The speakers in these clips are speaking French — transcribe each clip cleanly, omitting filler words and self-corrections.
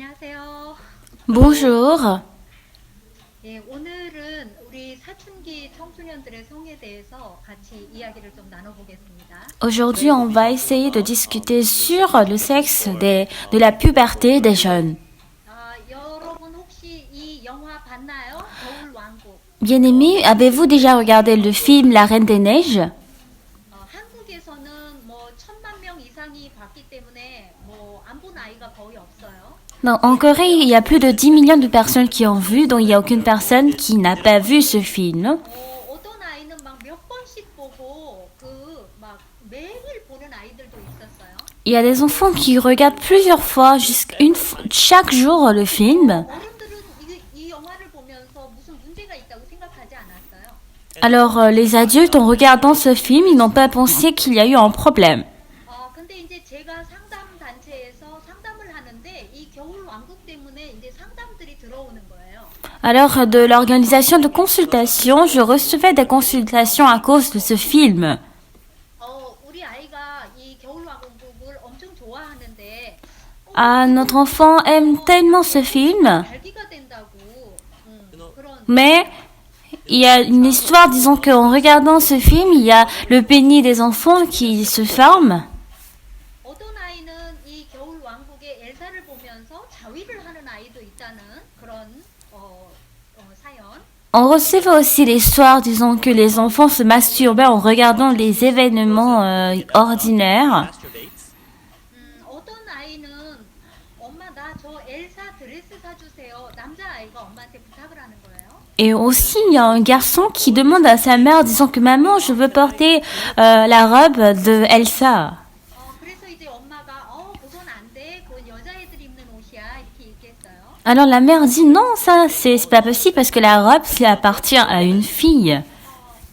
안녕하세요. Bonjour. 예, 오늘은 우리 사춘기 청소년들의 성에 대해서 같이 이야기를 좀 나눠보겠습니다. Aujourd'hui, on va essayer de discuter sur le sexe de la puberté des jeunes. 여러분 혹시 이 영화 봤나요? 겨울왕국. Bien-aimés, avez-vous déjà regardé le film La Reine des Neiges? 한국에서는 뭐 1,000만 명 이상이 봤기 때문에 뭐 안 본 아이가 거의 없어요. Non, en Corée, il y a plus de 10 millions de personnes qui ont vu, donc il n'y a aucune personne qui n'a pas vu ce film. 어떤 아이는 막 몇 번씩 보고 그 막 매일 보는 아이들도 있었어요. Il y a des enfants qui regardent plusieurs fois, chaque jour le film. 어른들은 이 영화를 보면서 무슨 문제가 있다고 생각하지 않았어요. Alors, les adultes, en regardant ce film, ils n'ont pas pensé qu'il y a eu un problème. 근데 이제 제가 상담 단체에서 상담을 하는데 이 겨울 왕국 때문에 이제 상담들이 들어오는 거예요. Alors, de l'organisation de consultation, je recevais des consultations à cause de ce film. 우리 아이가 이 겨울 왕국을 엄청 좋아하는데 Notre enfant aime tellement ce film, 발기가 된다고 그런 mais il y a une histoire, disons qu'en regardant ce film, il y a le pénis des enfants qui se forme. 어떤 아이는 이 겨울 왕국의 엘사를 보면서 자위를 하는 아이도 있다는 그런 사연. On recevait aussi l'histoire, disons que les enfants se masturbaient en regardant les événements ordinaires. 어떤 아이는 엄마 나 저 엘사 드레스 사주세요. 남자 아이가 엄마한테 부탁을 하는 거예요. Et aussi, il y a un garçon qui demande à sa mère, disant que maman, je veux porter la robe de Elsa. 그래서 이제 엄마가 그건 안 돼. 그건 여자애들이 입는 옷이야. 이렇게 얘기했어요. Alors la mère dit non, ça c'est pas possible parce que la robe ça appartient à une fille.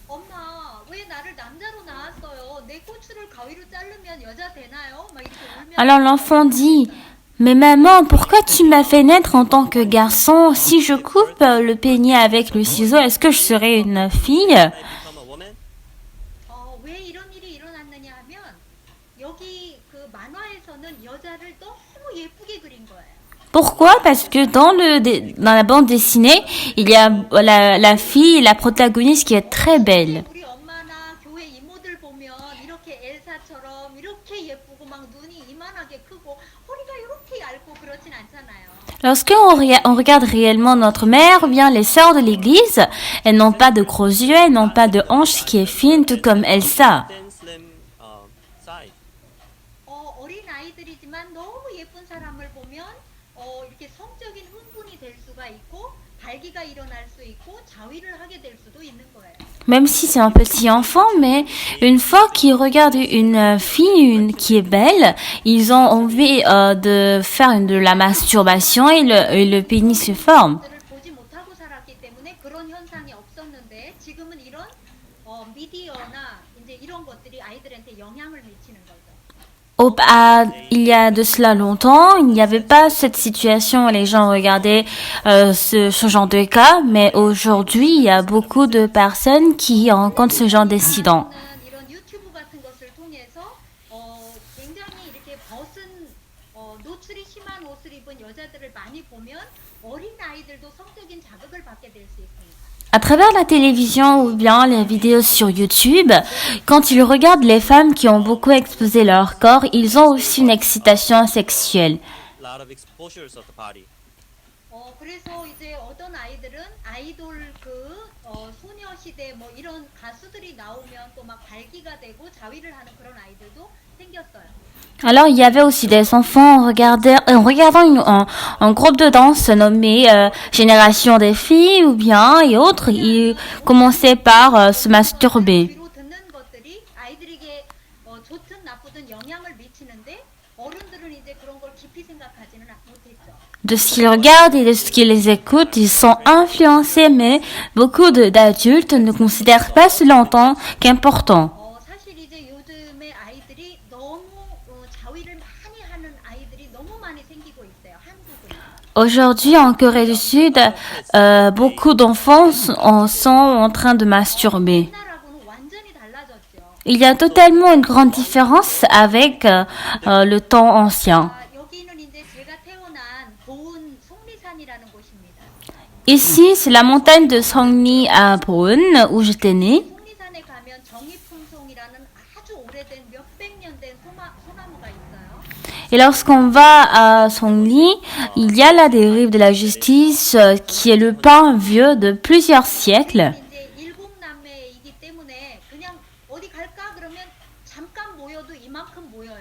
엄마 왜 나를 남자로 낳았어요? 내 고추를 가위로 자르면 여자 되나요? 막 이렇게 울면 Alors l'enfant dit mais maman, pourquoi tu m'as fait naître en tant que garçon? Si je coupe le pénis avec le ciseau, est-ce que je serai une fille? 왜 이런 일이 일어났느냐 하면 여기 그 만화에서는 여자를 너무 예쁘게 그린 거예요. Pourquoi? Parce que dans la bande dessinée, il y a la fille, la protagoniste qui est très belle. 우리 엄마나 교회 이모들 보면 이렇게 엘사처럼 이렇게 예쁘고 막 눈이 이만하게 크고 허리가 이렇게 얇고 그렇진 않잖아요. Lorsqu'on regarde réellement notre mère ou bien les sœurs de l'église, elles n'ont pas de gros yeux, elles n'ont pas de hanches qui est fine, tout comme Elsa. 어린 아이들이지만 너무 예쁜 사람을 보면 이렇게 성적인 흥분이 될 수가 있고 발기가 일어날 수 있고 자위를 하게 될 수도 있는 거예요. Même si c'est un petit enfant, mais une fois qu'ils regardent une fille qui est belle, ils ont envie de faire de la masturbation et le pénis se forme. 들을 보지 못하고 살았기 때문에 그런 현상이 없었는데 지금은 이런 미디어나 이제 이런 것들이 아이들한테 영향을 미치는 거죠. Il y a de cela longtemps, il n'y avait pas cette situation où les gens regardaient ce genre de cas, mais aujourd'hui, il y a beaucoup de personnes qui rencontrent ce genre d'incident. 이런 유튜브 같은 것을 통해서 굉장히 이렇게 벗은 노출이 심한 옷을 입은 여자들을 많이 보면 어린 아이들도 성적인 자극을 받게 될 수 있습니다. À travers la télévision ou bien les vidéos sur YouTube, quand ils regardent les femmes qui ont beaucoup exposé leur corps, ils ont aussi une excitation sexuelle. 그래서 이제 어떤 아이들은 아이돌 소녀시대 뭐 이런 가수들이 나오면 또 막 발기가 되고 자위를 하는 그런 아이들도 생겼어요. Alors, il y avait aussi des enfants en regardant un groupe de danse nommé Génération des filles ou bien et autres, ils commençaient par se masturber. 귀로 듣는 것들이 아이들에게 좋든 나쁘든 영향을 미치는데 어른들은 이제 그런 걸 깊이 생각하지는 못했죠. De ce qu'ils regardent et de ce qu'ils écoutent, ils sont influencés, mais beaucoup d'adultes ne considèrent pas cela en tant qu'important. 사실 이제 요즘의 아이들이 너무 자위를 많이 하는 아이들이 너무 많이 생기고 있어요. 한국은. Aujourd'hui, en Corée du Sud, beaucoup d'enfants sont en train de masturber. 옛날하고는 완전히 달라졌죠. Il y a totalement une grande différence avec le temps ancien. 여기는 이제 제가 태어난 고을 Ici, c'est la montagne de Seongni à Boeun, où j'étais née. 속리산에 가면 정입풍송이라는 아주 오래된 몇백 년 된 소나무가 있어요. Et lorsqu'on va à Seongni, il y a la dérive de la justice qui est le pin vieux de plusieurs siècles. 이제 일곱 남매이기 때문에 그냥 어디 갈까 그러면 잠깐 모여도 이만큼 모여요.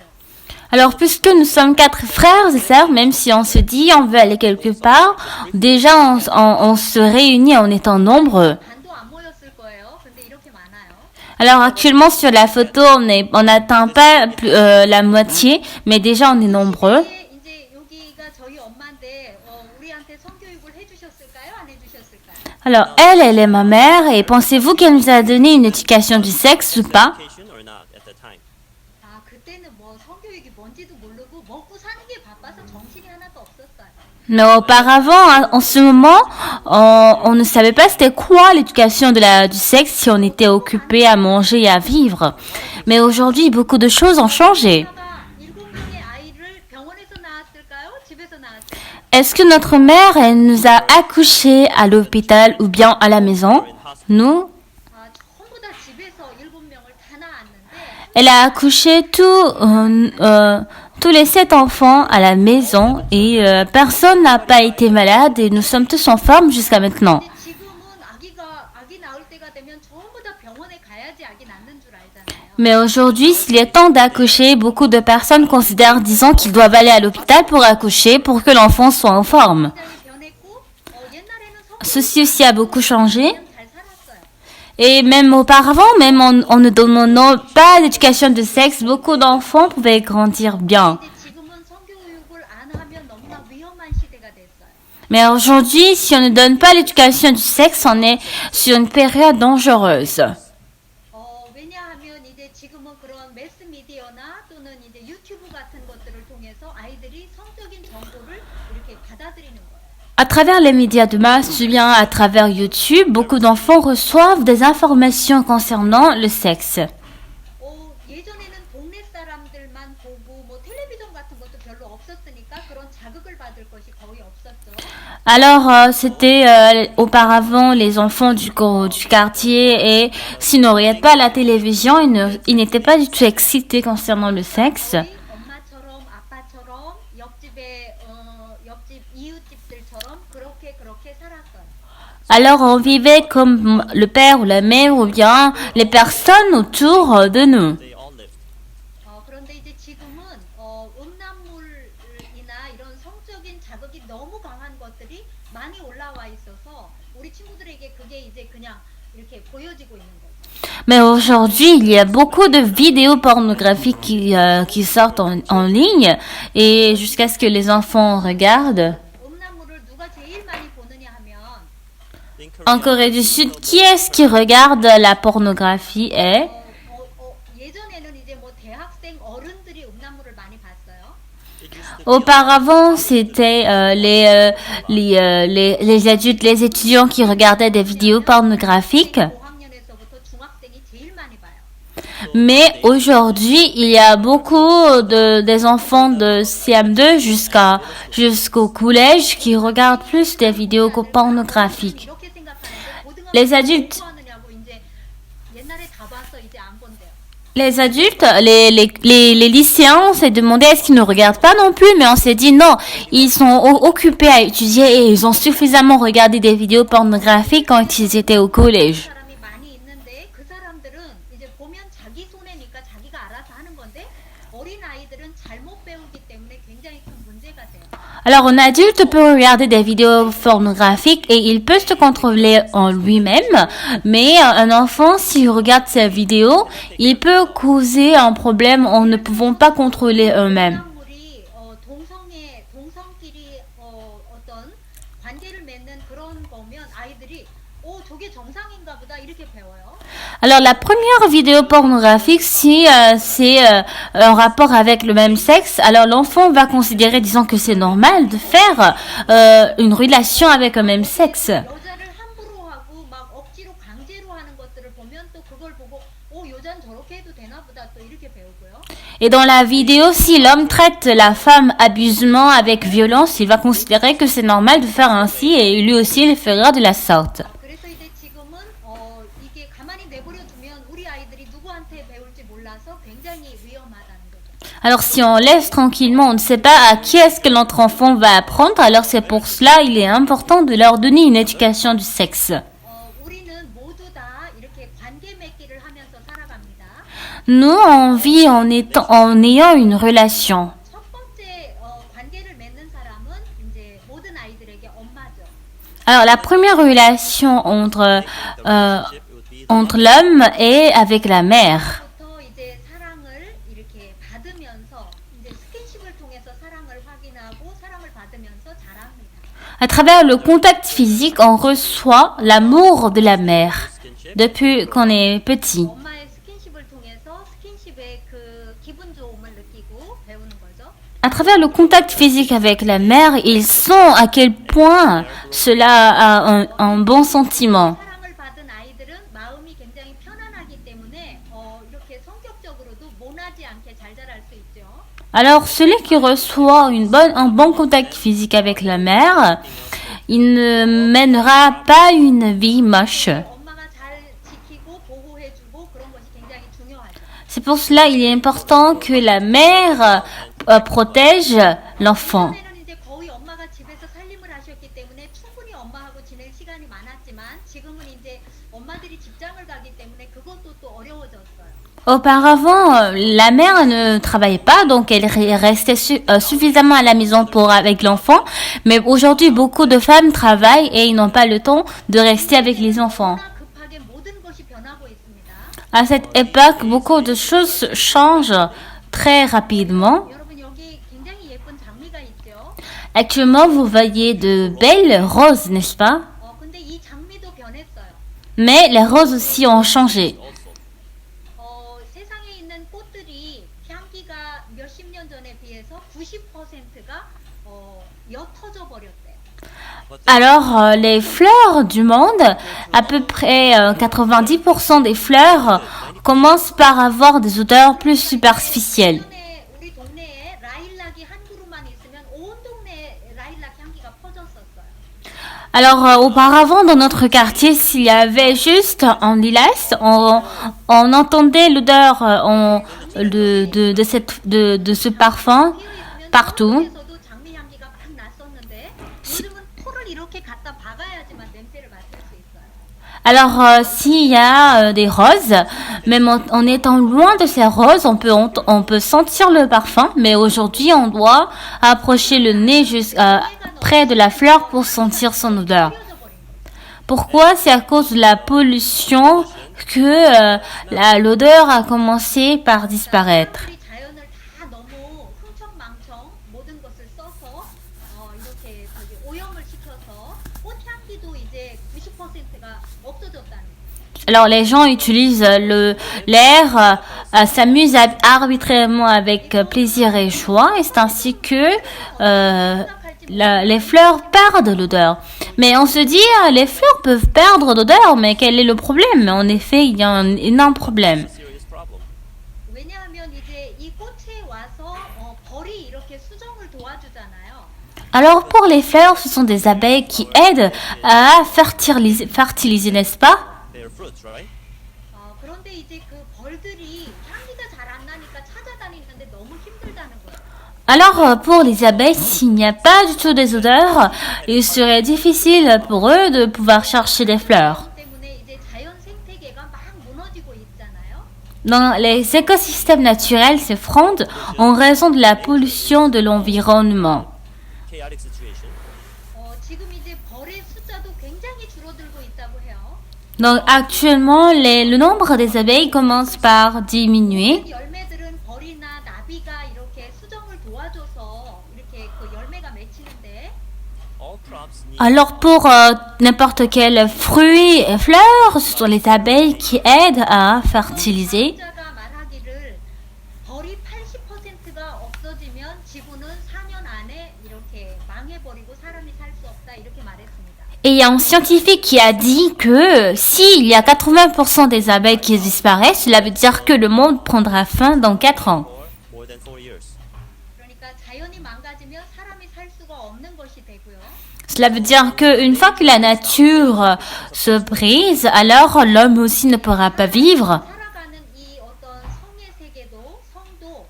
Alors, puisque nous sommes 4 frères et sœurs, même si on se dit on veut aller quelque part, déjà on se réunit en étant nombreux. 반도 안 모였을 거예요. 근데 이렇게 많아요. Alors actuellement sur la photo, on n'atteint pas la moitié, mais déjà on est nombreux. 이제 여기가 저희 엄마인데 우리한테 성교육을 해주셨을까요? 안 해주셨을까요? Alors elle est ma mère, et pensez-vous qu'elle nous a donné une éducation du sexe ou pas? Education or not at the time? 아 그때는 뭐 성교육이 뭔지도 모르고 먹고 사는 게 바빠서 정신이 하나도 없었어요. Mais auparavant, en ce moment, on ne savait pas c'était quoi l'éducation du sexe si on était occupé à manger et à vivre. Mais aujourd'hui, beaucoup de choses ont changé. 엄마가 7명의 아이를 병원에서 낳았을까요? 집에서 낳았을까요? Est-ce que notre mère, elle nous a accouchés à l'hôpital ou bien à la maison? Nous, 아 전부 다 집에서 7명을 다 낳았는데 elle a accouché tous les 7 enfants à la maison et personne n'a pas été malade et nous sommes tous en forme jusqu'à maintenant. 근데 지금은 아기 낳을 때가 되면 전부 다 병원에 가야지 아기 낳는 줄 알잖아요. Mais aujourd'hui, s'il est temps d'accoucher, beaucoup de personnes considèrent, disons, qu'ils doivent aller à l'hôpital pour accoucher pour que l'enfant soit en forme. 굉장히 변했고 옛날에는 Ceci aussi a beaucoup changé. 잘 살았어요. Et même auparavant, même en ne donnant pas d'éducation de sexe, beaucoup d'enfants pouvaient grandir bien. 근데 지금은 성교육을 안 하면 너무나 위험한 시대가 됐어요. Mais aujourd'hui, si on ne donne pas l'éducation du sexe, on est sur une période dangereuse. 왜냐하면 이제 지금은 그런 매스 미디어나 또는 이제 유튜브 같은 것들을 통해서 아이들이 성적인 정보를 이렇게 받아들이는 거예요. À travers les médias de masse ou bien à travers YouTube, beaucoup d'enfants reçoivent des informations concernant le sexe. 예전에는 동네 사람들만 보고 뭐 텔레비전 같은 것도 별로 없었으니까 그런 자극을 받을 것이 거의 없었죠. Alors, c'était auparavant les enfants du quartier et s'ils ne regardaient pas la télévision, ils n'étaient pas du tout excités concernant le sexe. 엄마처럼 아빠처럼 옆집 이웃집들처럼 그렇게 살았어요. Alors, on vivait comme le père ou la mère ou bien les personnes autour de nous. They all lived. 그런데 이제 지금은 음란물이나 이런 성적인 자극이 너무 강한 것들이 많이 올라와 있어서 우리 친구들에게 그게 이제 그냥 이렇게 보여지고 있는 거죠. Mais aujourd'hui, il y a beaucoup de vidéos pornographiques qui sortent en ligne et jusqu'à ce que les enfants regardent. 음란물을 누가 제일 많이 보느냐 하면 In En Korea, Corée du Sud, qui est-ce qui regarde la pornographie et 예전에는 이제 뭐 대학생 어른들이 음란물을 많이 봤어요. it used to be auparavant, c'était les adultes, les étudiants qui regardaient des vidéos pornographiques. 5학년에서부터 중학생이 제일 많이 봐요. Mais aujourd'hui, il y a beaucoup des enfants de CM2 jusqu'au collège qui regardent plus des vidéos pornographiques. 이렇게 생각하는데 Les adultes, 고등학교 하느냐고 이제 옛날에 다 봤어 이제 안 본대요. les lycéens, on s'est demandé est-ce qu'ils ne regardent pas non plus, mais on s'est dit non, ils sont occupés à étudier et ils ont suffisamment regardé des vidéos pornographiques quand ils étaient au collège. 사람이 많이 있는데 그 사람들은 이제 보면 자기 손해니까 자기가 알아서 하는 건데 어린 아이들은 잘못 배우기 때문에 굉장히 큰 문제가 돼요. Alors, un adulte peut regarder des vidéos pornographiques et il peut se contrôler en lui-même, mais un enfant, s'il regarde ces vidéos, il peut causer un problème en ne pouvant pas contrôler eux-mêmes. 음란물이 동성끼리 어떤 관계를 맺는 그런 거면 아이들이 저게 정상인가 보다 이렇게 배워요. Alors, la première vidéo pornographique, si c'est un rapport avec le même sexe, alors l'enfant va considérer, disons que c'est normal de faire une relation avec un même sexe. 여자를 함부로 하고 막 억지로 강제로 하는 것들을 보면 또 그걸 보고 오 여자는 저렇게 해도 되나 보다 또 이렇게 배우고요. Et dans la vidéo, si l'homme traite la femme abusivement avec violence, il va considérer que c'est normal de faire ainsi et lui aussi il fera de la sorte. 그래서 이제 지금은 이게 가만히 내버려 두면 우리 아이들이 누구한테 배울지 몰라서 굉장히 위험하다는 거죠. Alors si on laisse tranquillement, on ne sait pas à qui est-ce que notre enfant va apprendre, alors c'est pour cela il est important de leur donner une éducation du sexe. 우리는 모두 다 이렇게 관계 맺기를 하면서 살아갑니다. Nous, on vit en ayant une relation. 첫 번째 관계를 맺는 사람은 이제 모든 아이들에게 엄마죠. Alors la première relation entre l'homme est avec la mère. 부터 이제 사랑을 이렇게 받으면서 이제 스킨십을 통해서 사랑을 확인하고 사랑을 받으면서 자랍니다. À travers le contact physique, on reçoit l'amour de la mère depuis qu'on est petit. 엄마의 스킨십을 통해서 스킨십의 그 기분 좋음을 느끼고 배우는 거죠. À travers le contact physique avec la mère, ils sentent à quel point cela a un bon sentiment. 사랑을 받은 아이들은 마음이 굉장히 편안하기 때문에 이렇게 성격적으로도 모나지 않게 잘 자랄 수 있죠. Alors, celui qui reçoit un bon contact physique avec la mère, il ne mènera pas une vie moche. 엄마가 잘 지키고 보호해주고 그런 것이 굉장히 중요하죠. C'est pour cela qu'il est important que la mère protège l'enfant. 예전에는 이제 거의 엄마가 집에서 살림을 하셨기 때문에 충분히 엄마하고 지낼 시간이 많았지만 지금은 이제 엄마들이 직장을 가기 때문에 그것도 또 어려워졌어요. Auparavant, la mère ne travaillait pas, donc elle restait suffisamment à la maison avec l'enfant. Mais aujourd'hui, beaucoup de femmes travaillent et ils n'ont pas le temps de rester avec les enfants. 너무나 급하게 모든 것이 변하고 있습니다. À cette époque, beaucoup de choses changent très rapidement. 여러분 여기 굉장히 예쁜 장미가 있죠. Actuellement, vous voyez de belles roses, n'est-ce pas? 근데 이 장미도 변했어요. Mais les roses aussi ont changé. 세상에 있는 꽃들이 향기가 몇십 년 전에 비해서 90%가 옅어져 버렸대요. Alors, les fleurs du monde, à peu près 90% des fleurs commencent par avoir des odeurs plus superficielles. 예전에 우리 동네에 라일락이 한 그루만 있으면 온 동네에 라일락 향기가 퍼졌었어요. Alors, auparavant, dans notre quartier, s'il y avait juste un lilas, on entendait l'odeur de ce parfum partout. 에서도 장미 향기가 막 났었는데 요즘은 풀을 이렇게 갖다 박아야지만 냄새를 맡을 수 있어요. Alors, s'il y a des roses, même en étant loin de ces roses, on peut sentir le parfum, mais aujourd'hui, on doit approcher le nez près de la fleur pour sentir son odeur. 뿌려져 버린 거예요. Pourquoi? C'est à cause de la pollution que l'odeur a commencé par disparaître. 사람들이 자연을 다 너무 흥청망청 모든 것을 써서 이렇게 오염을 시켜서 꽃향기도 이제 90%가 없어졌다는 거예요. Alors les gens utilisent l'air, s'amusent arbitrairement avec plaisir et joie, et c'est ainsi que les fleurs perdent l'odeur. Mais on se dit, les fleurs peuvent perdre l'odeur, mais quel est le problème? En effet, il y a un énorme problème. serious problem. 왜냐하면 이제 이 꽃에 와서 벌이 이렇게 수정을 도와주잖아요. Alors pour les fleurs, ce sont des abeilles qui aident à fertiliser, n'est-ce pas? They're fruits, right? 그런데 이제 그 벌들이 향기가 잘 안 나니까 찾아다니는데 너무 힘들다는 거예요. Alors, pour les abeilles, s'il n'y a pas du tout des odeurs, il serait difficile pour eux de pouvoir chercher des fleurs. 때문에 이제 자연 생태계가 막 무너지고 있잖아요. Dans les écosystèmes naturels s'effondrent en raison de la pollution de l'environnement. Chaotic situation. 지금 이제 벌의 숫자도 굉장히 줄어들고 있다고 해요. Donc actuellement, le nombre des abeilles commence par diminuer. 열매들은 벌이나 나비가 이렇게 수정을 도와줘서 이렇게 그 열매가 맺히는데 All crops need Alors pour n'importe quel fruit et fleurs, ce sont les abeilles qui aident à fertiliser. 자가 말하기를 벌이 80%가 없어지면 지구는 4년 안에 이렇게 망해버리고 사람이 살 수 없다 이렇게 말했습니다. Et il y a un scientifique qui a dit que s'il y a 80% des abeilles qui disparaissent, cela veut dire que le monde prendra fin dans 4 ans. For more than 4 years. 그러니까 자연이 망가지면 사람이 살 수가 없는 것이 되고요. Cela veut dire qu'une fois que la nature se brise, alors l'homme aussi ne pourra pas vivre. 살아가는 이 어떤 성의 세계도 성도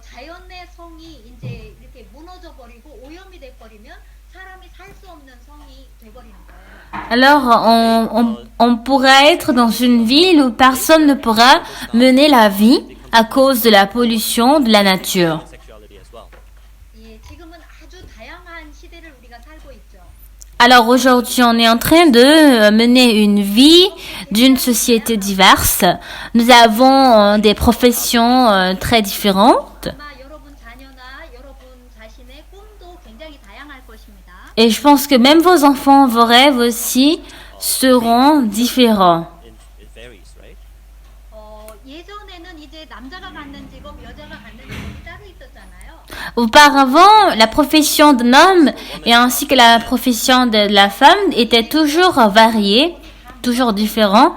자연의 성이 이제 이렇게 무너져 버리고 오염이 돼 버리면 사람이 살 수 없는 성이 돼 버리는 거예요. Alors on pourra être dans une ville où personne ne pourra mener la vie à cause de la pollution de la nature. Sexuality as well. 예, 지금은 아주 다양한 시대를 우리가 살고 있죠. Alors aujourd'hui, on est en train de mener une vie d'une société diverse. Nous avons des professions très différentes. 아마 여러분 자녀나 여러분 자신의 꿈도 굉장히 다양할 것입니다. Et je pense que même vos enfants, vos rêves aussi seront différents. It varies, right? 예전에는 이제 남자가 갖는 직업, 여자가 갖는 직업이 따로 있었잖아요. Auparavant, la profession d'un homme et ainsi que la profession de la femme étaient toujours variées, toujours différents.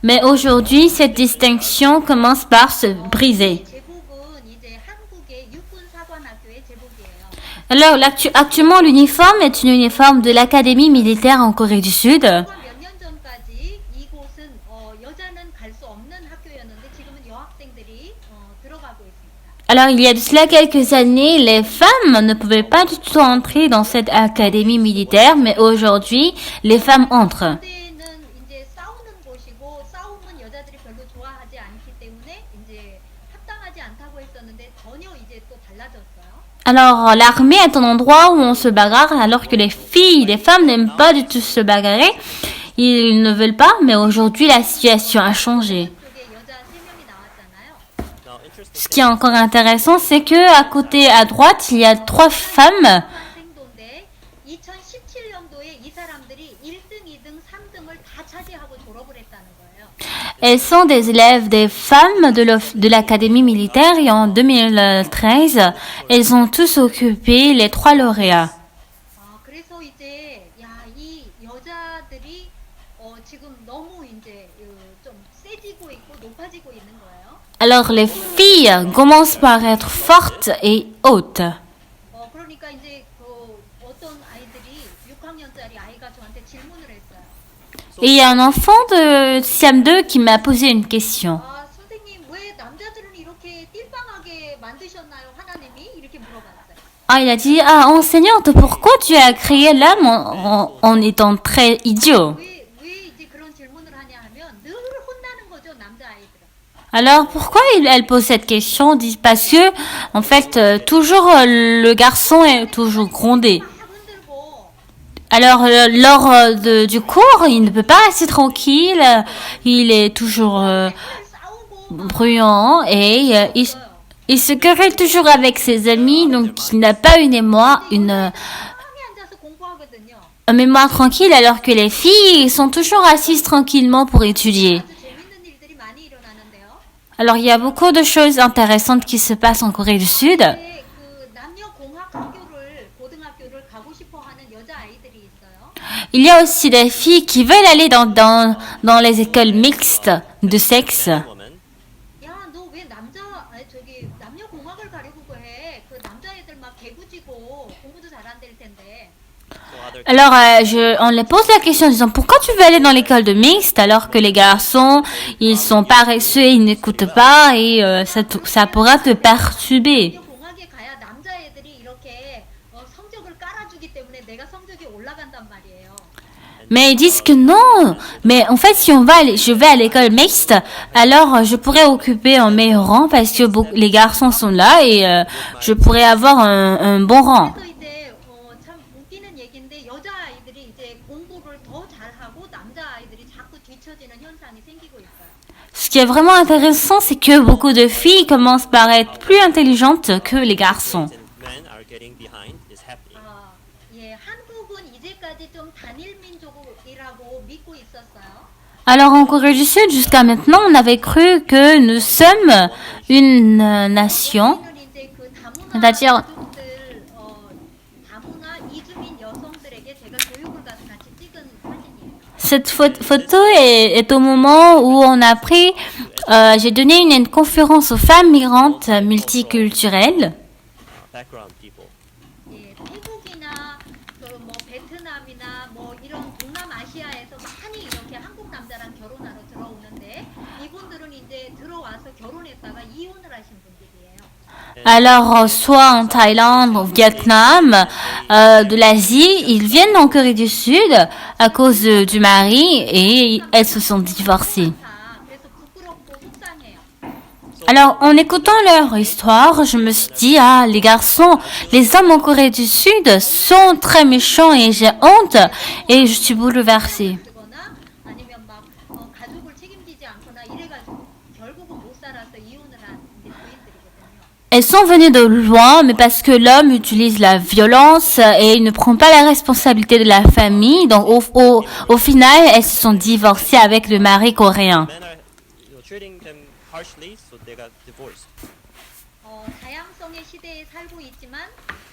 Mais aujourd'hui, cette distinction commence par se briser. 제복은 이제 한국의 육군사관학교의 제복이에요. Alors, actuellement, l'uniforme est une uniforme de l'Académie militaire en Corée du Sud. 몇 년 전까지 이곳은 여자는 갈 수 없는 학교였는데 지금은 여학생들이 들어가고 있습니다. Alors, il y a de cela quelques années, les femmes ne pouvaient pas du tout entrer dans cette académie militaire, mais aujourd'hui, les femmes entrent. 그때는 이제 싸우는 곳이고 싸움은 여자들이 별로 좋아하지 않기 때문에 이제 합당하지 않다고 했었는데 전혀 이제 또 달라졌어요. Alors, l'armée est un endroit où on se bagarre, alors que les filles, les femmes n'aiment pas du tout se bagarrer. Ils ne veulent pas, mais aujourd'hui, la situation a changé. 쪽에 여자 3명이 나왔잖아요. Now, interesting. Ce qui est encore intéressant, c'est que à côté, à droite, il y a 3 femmes. 학생도인데 2017년도에 이 사람들이 1등, 2등, 3등을 다 차지하고 졸업을 했다는 거예요. Elles sont des élèves des femmes de l'académie militaire et en 2013, elles ont tous occupé les 3 lauréats. 그래서 이제 이 여자들이 지금 너무 이제 좀 세지고 있고 높아지고 있는 거예요. Alors les filles commencent par être fortes et hautes. 그러니까 이제 어떤 아이들이 6학년짜리 아이가 저한테 질문을 했어요. Et il y a un enfant de CM2 qui m'a posé une question. 선생님 왜 남자들은 이렇게 띨빵하게 만드셨나요? 하나님이 이렇게 물어봤어요. Ah, il a dit, ah, enseignante, pourquoi tu as créé l'homme en étant très idiot? 왜 이제 그런 질문을 하냐 하면 늘 혼나는 거죠 남자 아이들은. Alors pourquoi elle pose cette question? Dit parce que, en fait, toujours le garçon est toujours grondé. 막 흔들고 Alors lors du cours, il ne peut pas rester tranquille. Il est toujours 싸우고 bruyant et il se querelle toujours avec ses amis, donc il n'a pas une mémoire, 편하게 앉아서 공부하거든요. une mémoire tranquille, alors que les filles sont toujours assises tranquillement pour étudier. 아주 재밌는 일들이 많이 일어나는데요. Alors il y a beaucoup de choses intéressantes qui se passent en Corée du Sud. 근데 그 남녀 공학 학교를 고등학교를 가고 싶어 하는 여자 아이들이 있어요. Il y a aussi des filles qui veulent aller dans les écoles mixtes de sexe. Woman, 야, 너 왜 남녀 공학을 가려고 해? 그 남자애들 막 개구지고 공부도 잘 안 될 텐데. so other Alors on les pose la question en disant pourquoi tu veux aller dans l'école de mixte alors que les garçons ils sont paresseux, ils n'écoutent pas et ça pourra te perturber. 남녀 공학에 가야 남자애들이 이렇게 성적을 깔아주기 때문에 내가 성적이 올라간단 말이에요. Mais ils disent que non. Mais en fait, si je vais à l'école mixte, alors je pourrais occuper un meilleur rang parce que les garçons sont là et je pourrais avoir un bon rang. 그래서 이제 참 웃기는 얘기인데 여자 아이들이 이제 공부를 더 잘하고 남자 아이들이 자꾸 뒤처지는 현상이 생기고 있어요. Ce qui est vraiment intéressant, c'est que beaucoup de filles commencent par être plus intelligentes que les garçons. men are getting behind is happening. 한국은 이제까지 좀 단일 민족이라고 믿고 있었어요. Alors en Corée du Sud, jusqu'à maintenant, on avait cru que nous sommes une nation. 저희는 이제 그 C'est-à-dire- 다문화 이주민 여성들에게 제가 교육을 가서 같이 찍은 cette photo est au moment où on a pris, j'ai donné une conférence aux femmes migrantes multiculturelles. background people. 예, 태국이나 또 뭐 베트남이나 뭐 이런 동남아시아에서 많이 이렇게 한국 남자랑 결혼하러 들어오는데 이분들은 이제 들어와서 결혼했다가 이혼을 하신 분들이에요. Alors, soit en Thaïlande, au Vietnam, de l'Asie, ils viennent en Corée du Sud à cause du mari et elles se sont divorcées. 그래서 부끄럽고 속상해요. Alors, en écoutant leur histoire, je me suis dit, ah, les garçons, les hommes en Corée du Sud sont très méchants et j'ai honte et je suis bouleversée. 쓰거나 아니면 막 가족을 책임지지 않거나 이래가지고 결국은 못 살아서 이혼을 한 이제 부인들이거든요. Elles sont venues de loin, mais parce que l'homme utilise la violence et il ne prend pas la responsabilité de la famille. Donc, au final, elles se sont divorcées avec le mari coréen. Men are treating them harshly, so they got divorced. 다양성의 시대에 살고 있지만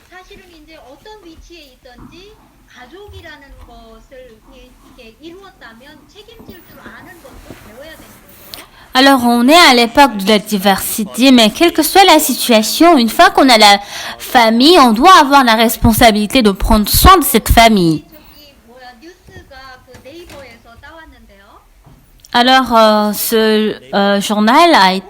사실은 이제 어떤 위치에 있든지 가족이라는 것을 이렇게 이루었다면 책임질 줄 아는 것도 배워야 되는 거죠. Alors, on est à l'époque de la diversité, mais quelle que soit la situation, une fois qu'on a la famille, on doit avoir la responsabilité de prendre soin de cette famille. 저기 뭐야 뉴스가 그 네이버에서 따왔는데요. Alors, ce journal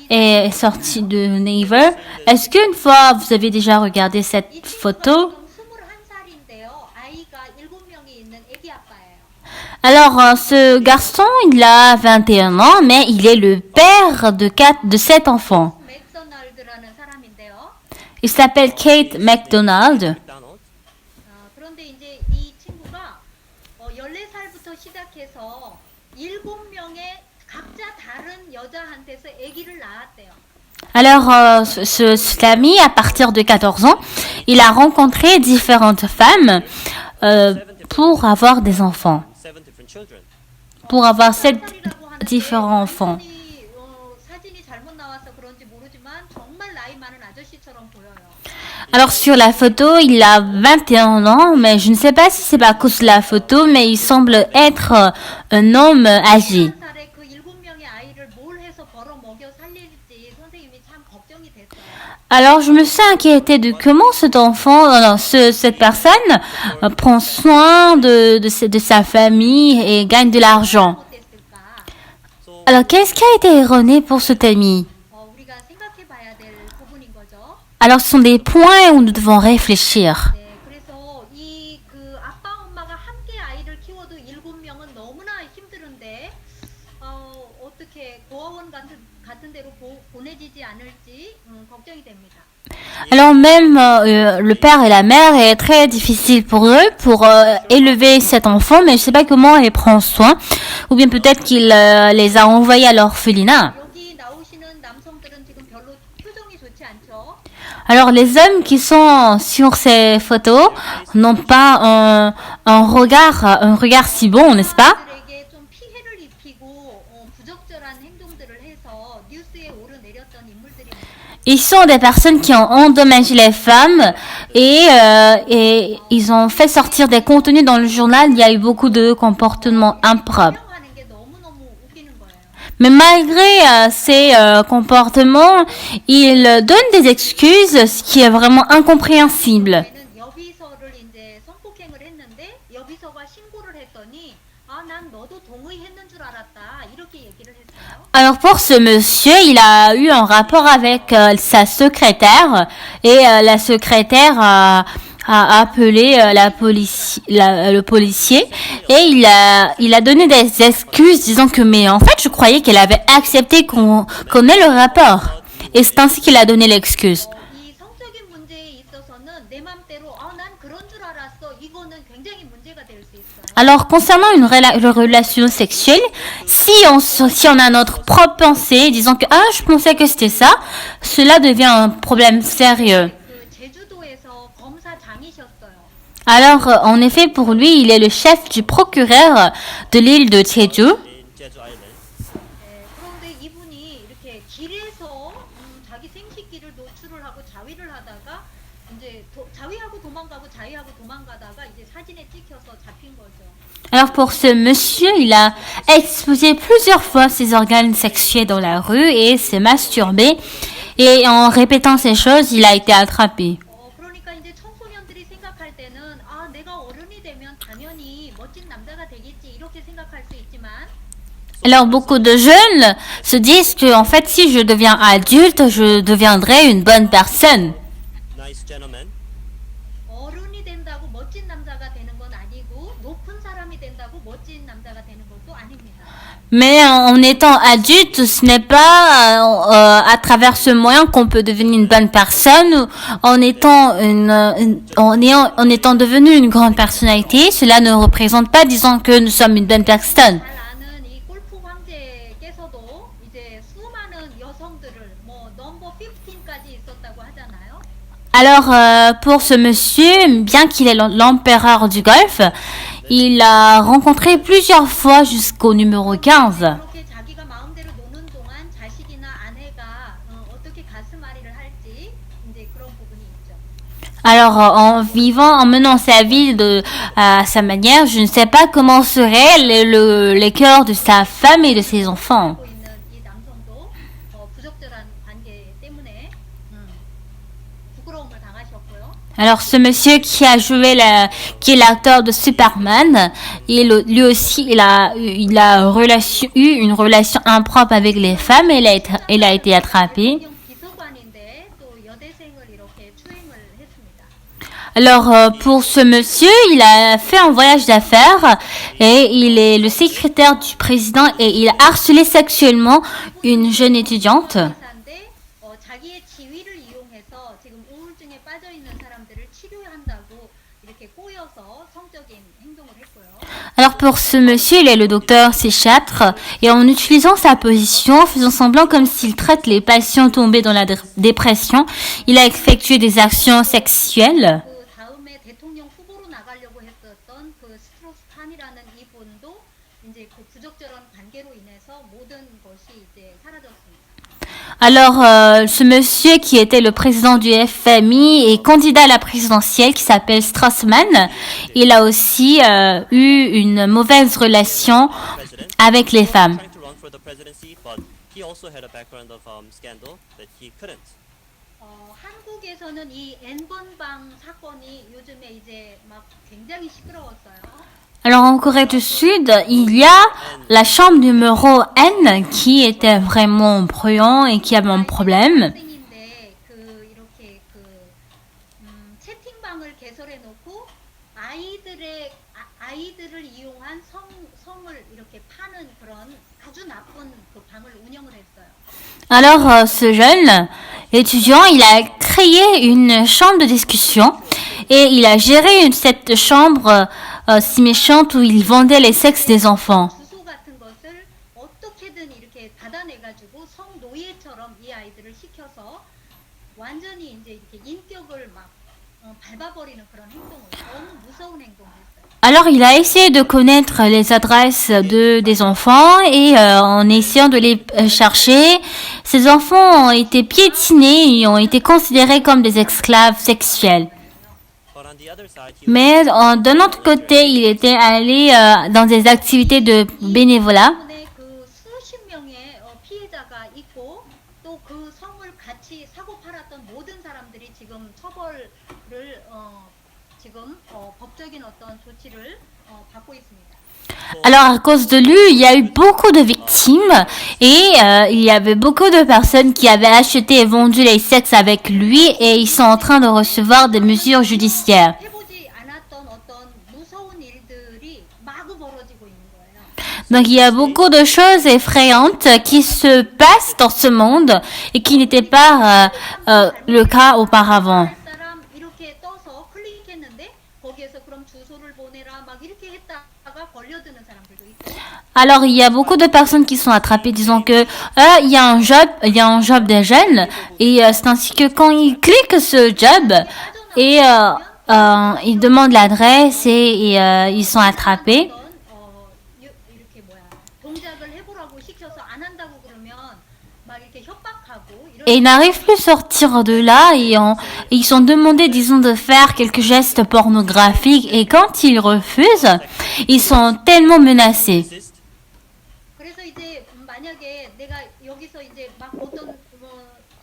est sorti de Naver. Est-ce qu'une fois vous avez déjà regardé cette photo? 지금 21살인데요. 아이가 7명이 있는 애기 아빠예요. Alors, ce garçon, il a 21 ans, mais il est le père de 7 enfants. 맥도날드라는 사람인데요. Il s'appelle Kate McDonald. McDonald. 그런데 이제 이 친구가 14살부터 시작해서 7명의 각자 다른 여자한테서 아기를 낳았대요. Alors, cet ami, à partir de 14 ans, il a rencontré différentes femmes pour avoir des enfants, 7 different children. pour avoir 7 살이라고 하는데 différents enfants. 사진이 잘못 나와서 그런지 모르지만 정말 나이 많은 아저씨처럼 보여요. Alors, sur la photo, il a 21 ans, mais je ne sais pas si c'est à cause de la photo, mais il semble être un homme âgé. 21살에 그 7명의 아이를 뭘 해서 벌어 먹여 살릴지 선생님이 참 걱정이 됐어요. Alors, je me suis inquiétée de comment cet enfant, cette personne prend soin de sa famille et gagne de l'argent. 어땠을까? So Alors, qu'est-ce qui a été erroné pour cet ami? 우리가 생각해 봐야 될 부분인 거죠. Alors, ce sont des points où nous devons réfléchir. 네, 그래서 이 그 아빠 엄마가 함께 아이를 키워도 7명은 너무나 힘드는데 어떻게 고아원 같은 데로 보내지지 않을지 걱정이 됩니다. Alors, même le père et la mère est très difficile pour eux pour élever cet enfant, mais je ne sais pas comment il prend soin, ou bien peut-être qu'il les a envoyés à l'orphelinat. 여기 나오시는 남성들은 지금 별로 표정이 좋지 않죠. Alors, les hommes qui sont sur ces photos n'ont pas un regard si bon, n'est-ce pas? 들에게 좀 피해를 입히고 부적절한 행동들을 해서 뉴스에 오르내렸던 인물들입니다. Ils sont des personnes qui ont endommagé les femmes et ils ont fait sortir des contenus dans le journal. Il y a eu beaucoup de comportements impropres. 하는 게 너무너무 웃기는 거예요. Mais malgré ces comportements, ils donnent des excuses, ce qui est vraiment incompréhensible. 얘는 여비서를 이제 성폭행을 했는데 여비서가 신고를 했더니 난 너도 동의했는 줄 알았다 이렇게 얘기를 했어요. Alors pour ce monsieur, il a eu un rapport avec sa secrétaire et la secrétaire a appelé le policier et il a donné des excuses disant que mais en fait je croyais qu'elle avait accepté qu'on ait le rapport et c'est ainsi qu'il a donné l'excuse. 이 성적인 문제에 있어서는 내 맘대로 난 그런 줄 알았어 이거는 굉장히 문제가 될 수 있어요. Alors concernant une relation sexuelle, si on a notre propre pensée disant que je pensais que c'était ça, cela devient un problème sérieux. 그 제주도에서 검사장이셨어요. Alors, en effet, pour lui, il est le chef du procureur de l'île de Jeju. in Jeju Island. 그런데 이분이 이렇게 길에서 자기 생식기를 노출을 하고 자위를 하다가 자위하고 도망가다가 이제 사진에 찍혀서 잡힌 거죠. Alors pour ce monsieur, il a exposé plusieurs fois ses organes sexuels dans la rue et s'est masturbé. Et en répétant ces choses, il a été attrapé. 그러니까 이제 청소년들이 생각할 때는 아, 내가 어른이 되면 당연히 멋진 남자가 되겠지 이렇게 생각할 수 있지만 Alors beaucoup de jeunes se disent que en fait, si je deviens adulte, je deviendrai une bonne personne. Nice gentleman. 어른이 된다고 멋진 남자가 되는 건 아니고 높은 사람이 된다고 멋진 남자가 되는 것도 아닙니다. Mais en étant adulte, ce n'est pas à travers ce moyen qu'on peut devenir une bonne personne. Ou en étant en étant devenu une grande personnalité, cela ne représente pas, disons, que nous sommes une bonne personne. 잘 아는 이 골프 황제께서도 이제 수많은 여성들을 뭐 넘버 15까지 있었다고 하잖아요. Alors, pour ce monsieur, bien qu'il est l'empereur du golf, il a rencontré plusieurs fois jusqu'au numéro 15. 그렇게 자기가 마음대로 노는 동안 자식이나 아내가 어떻게 가슴앓이를 할지 이제 그런 부분이 있죠. Alors, en menant sa vie à sa manière, je ne sais pas comment serait les cœurs de sa femme et de ses enfants. 하고 있는 이 남성도 부적절한 관계 때문에 부끄러움을 당하셨고요. Alors, ce monsieur qui a joué qui est l'acteur de Superman, lui aussi, il a eu une relation impropre avec les femmes et il a été attrapé. 대통령 비서관인데 또 여대생을 이렇게 추행을 했습니다. Alors, pour ce monsieur, il a fait un voyage d'affaires et il est le secrétaire du président et il a harcelé sexuellement une jeune étudiante. 의사인데 자기의 지위를 이용해서 지금 우울증에 빠져 있는 사람들을 치료한다고 이렇게 꼬여서 성적인 행동을 했고요. Alors, pour ce monsieur, il est le docteur psychiatre et en utilisant sa position, faisant semblant comme s'il traite les patients tombés dans la dépression, il a effectué des actions sexuelles. 그 다음에 대통령 후보로 나가려고 했었던 그 스트로스칸이라는 이분도 이제 그 부적절한 관계로 인해서 모든 것이 이제 사라졌습니다. Alors, ce monsieur qui était le président du FMI et candidat à la présidentielle qui s'appelle Straussman, il a aussi eu une mauvaise relation President. avec les femmes. Trying to run for the presidency, but he also had a background of scandal that he couldn't. 한국에서는 이 N번방 사건이 요즘에 이제 막 굉장히 시끄러웠어요. Alors, en Corée du Sud, il y a la chambre numéro N qui était vraiment bruyant et qui avait un problème. 학생인데 그 이렇게 그 채팅방을 개설해 놓고 아이들을 이용한 성을 이렇게 파는 그런 아주 나쁜 그 방을 운영을 했어요. Alors, ce jeune étudiant, il a créé une chambre de discussion et il a géré cette chambre si méchante où il vendait les sexes des enfants. 주소 같은 것을 어떻게든 이렇게 받아내가지고 성노예처럼 이 아이들을 시켜서 완전히 이제 이렇게 인격을 막 밟아버리는 그런 행동을 너무 무서운 행동을 했어요. Alors, il a essayé de connaître les adresses des enfants et en essayant de les chercher, ces enfants ont été piétinés et ont été considérés comme des esclaves sexuels. But on the other side, he Mais d'un autre côté, il était allé dans des activités de bénévolat. 때문에 그 수십 명의 피해자가 있고 또 그 성을 같이 사고 팔았던 모든 사람들이 지금 처벌을 지금 법적인 어떤 조치를 받고 있습니다. Alors, à cause de lui, il y a eu beaucoup de victimes et il y avait beaucoup de personnes qui avaient acheté et vendu les sexes avec lui et ils sont en train de recevoir des mesures judiciaires. 해보지 않았던 어떤 무서운 일들이 마구 벌어지고 있는 거예요. Donc, il y a beaucoup de choses effrayantes qui se passent dans ce monde et qui n'étaient pas le cas auparavant. 할 사람 이렇게 떠서 클릭했는데 거기에서 그럼 주소를 보내라 막 이렇게 했다가 걸려드는 사람들도 있고. Alors, il y a beaucoup de personnes qui sont attrapées, disons que il y a un job des jeunes et c'est ainsi que quand ils cliquent ce job et ils demandent l'adresse et ils sont attrapés. 이렇게 동작을 해보라고 시켜서 안 한다고 그러면 막 이렇게 협박하고 이런 Et ils n'arrivent plus à sortir de là ils sont demandés, disons, de faire quelques gestes pornographiques. Et quand ils refusent, ils sont tellement menacés. Resist. 그래서 이제 만약에 내가 여기서 이제 막 어떤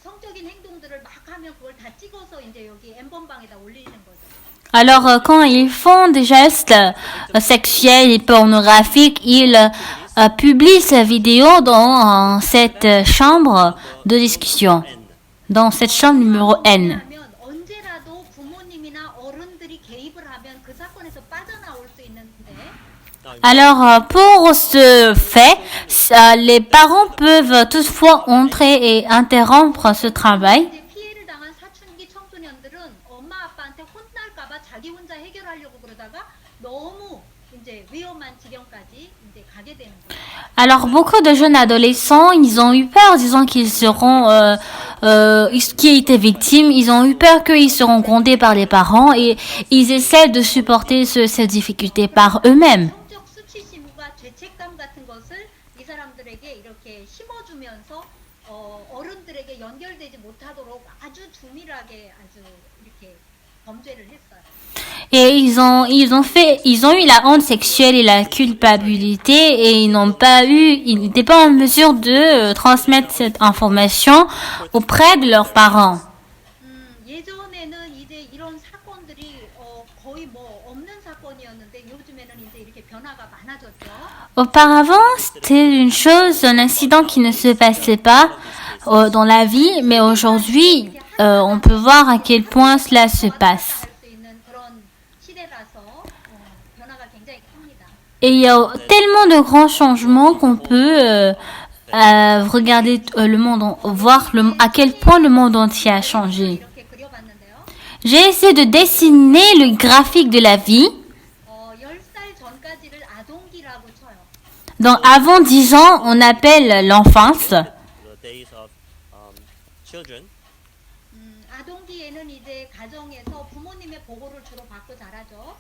성적인 행동들을 막 하면 그걸 다 찍어서 이제 여기 엠번방에다 올리는 거죠. Alors, quand ils font des gestes sexuels et pornographiques, ils publient ces vidéos dans cette chambre de discussion, N. dans cette chambre numéro N. 하면 언제라도 부모님이나 어른들이 개입을 하면 그 사건에서 빠져나올 수 있는데 Alors, pour ce fait, les parents peuvent toutefois entrer et interrompre ce travail. 이제 피해를 당한 사춘기 청소년들은 엄마 아빠한테 혼날까봐 자기 혼자 해결하려고 그러다가 너무 이제 위험한 지경까지 이제 가게 되는 거예요. Alors, beaucoup de jeunes adolescents, ils ont eu peur, disons qu'ils seront, qui étaient victimes, ils ont eu peur qu'ils seront grondés par les parents et ils essaient de supporter ces difficultés par eux-mêmes. 성적 수치심과 죄책감 같은 것을 이 사람들에게 이렇게 심어주면서 어른들에게 연결되지 못하도록 아주 주밀하게 아주 이렇게 범죄를 했어요. Et ils ont eu la honte sexuelle et la culpabilité et ils n'étaient pas en mesure de transmettre cette information auprès de leurs parents. 예전에는 이제 이런 사건들이 거의 뭐 없는 사건이었는데 요즘에는 이제 이렇게 변화가 많아졌죠. Auparavant, c'était une chose, un incident qui ne se passait pas dans la vie, mais aujourd'hui, on peut voir à quel point cela se passe. 할 수 있는 그런 시대라서 변화가 굉장히 큽니다. Et il y a tellement de grands changements qu'on peut regarder le monde, voir à quel point le monde entier a changé. 이렇게 그려봤는데요. J'ai essayé de dessiner le graphique de la vie. 10살 전까지를 아동기라고 쳐요. Donc avant 10 ans, on appelle l'enfance. The days of children. 아동기에는 이제 가정에서 부모님의 보호를 주로 받고 자라죠.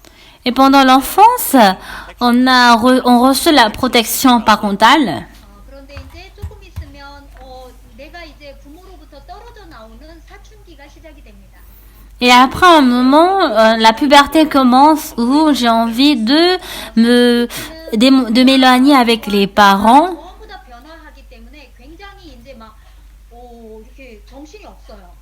Et pendant l'enfance, on reçoit la protection parentale. 그런데 이제 조금 있으면 내가 이제 부모로부터 떨어져 나오는 사춘기가 시작이 됩니다. Et après un moment, la puberté commence où j'ai envie de m'éloigner avec les parents. 전부 다 변화하기 때문에 굉장히 이제 막 이렇게 정신이 없어요.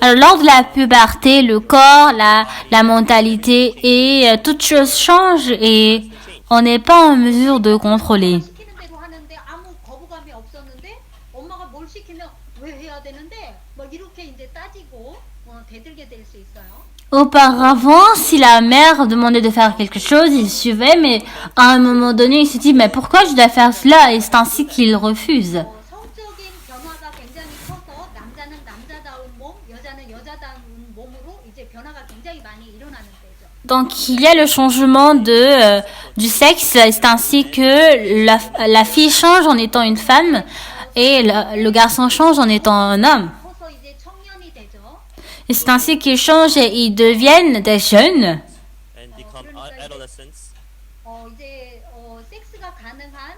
Alors, lors de la puberté, le corps, la mentalité et toutes choses changent et on n'est pas en mesure de contrôler. 시키는 대로 하는데 아무 거부감이 없었는데 엄마가 뭘 시키면 왜 해야 되는데 막 이렇게 이제 따지고 대들게 될 수 있어요. Auparavant, si la mère demandait de faire quelque chose, il suivait, mais à un moment donné, il se dit, mais pourquoi je dois faire cela? Et c'est ainsi qu'il refuse. 성적인 변화가 굉장히 커서 남자는 남자다운 몸, 여자는 여자다운 몸으로 이제 변화가 굉장히 많이 일어나는 때죠. Donc, il y a le changement du sexe, et c'est ainsi que la fille change en étant une femme et le garçon change en étant un homme. 커서 이제 청년이 되죠. Et c'est ainsi qu'ils changent et ils deviennent des jeunes. And become adolescents. 이제 섹스가 가능한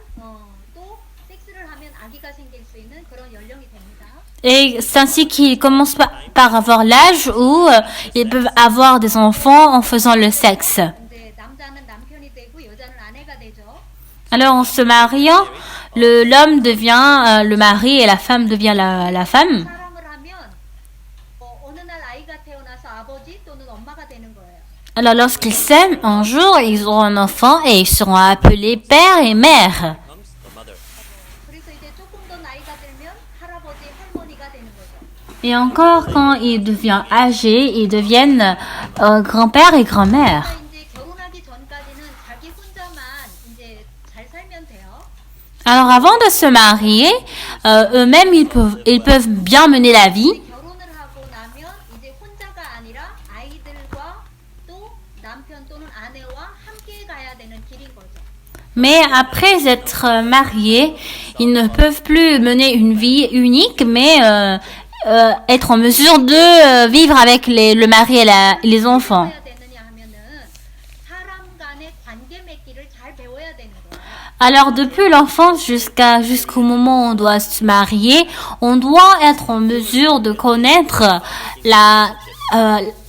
또 섹스를 하면 아기가 생길 수 있는 그런 연령이 됩니다. Et c'est ainsi qu'ils commencent par avoir l'âge où ils peuvent avoir des enfants en faisant le sexe. 이제 남자는 남편이 되고 여자는 아내가 되죠. Alors, en se mariant, l'homme devient le mari et la femme devient la femme. 사랑을 하면 어느 날 아이가 태어나서 아버지 또는 엄마가 되는 거예요. Alors, lorsqu'ils s'aiment, un jour, ils auront un enfant et ils seront appelés père et mère. Becomes the mother. 그래서 이제 조금 더 나이가 들면 할아버지 할머니가 되는 거죠. Et encore, quand ils deviennent âgés, ils deviennent grand-père et grand-mère. 이제 결혼하기 전까지는 자기 혼자만 이제 잘 살면 돼요. Alors, avant de se marier, eux-mêmes, ils peuvent bien mener la vie. 결혼을 하고 나면 이제 혼자가 아니라 아이들과 또 남편 또는 아내와 함께 가야 되는 길인 거죠. Mais après être mariés, ils ne peuvent plus mener une vie unique, mais être en mesure de vivre avec le mari et les enfants. 해야 되느냐 하면은 사람 간의 관계 맺기를 잘 배워야 되는 거예요. Alors depuis l'enfance jusqu'au moment où on doit se marier, on doit être en mesure de connaître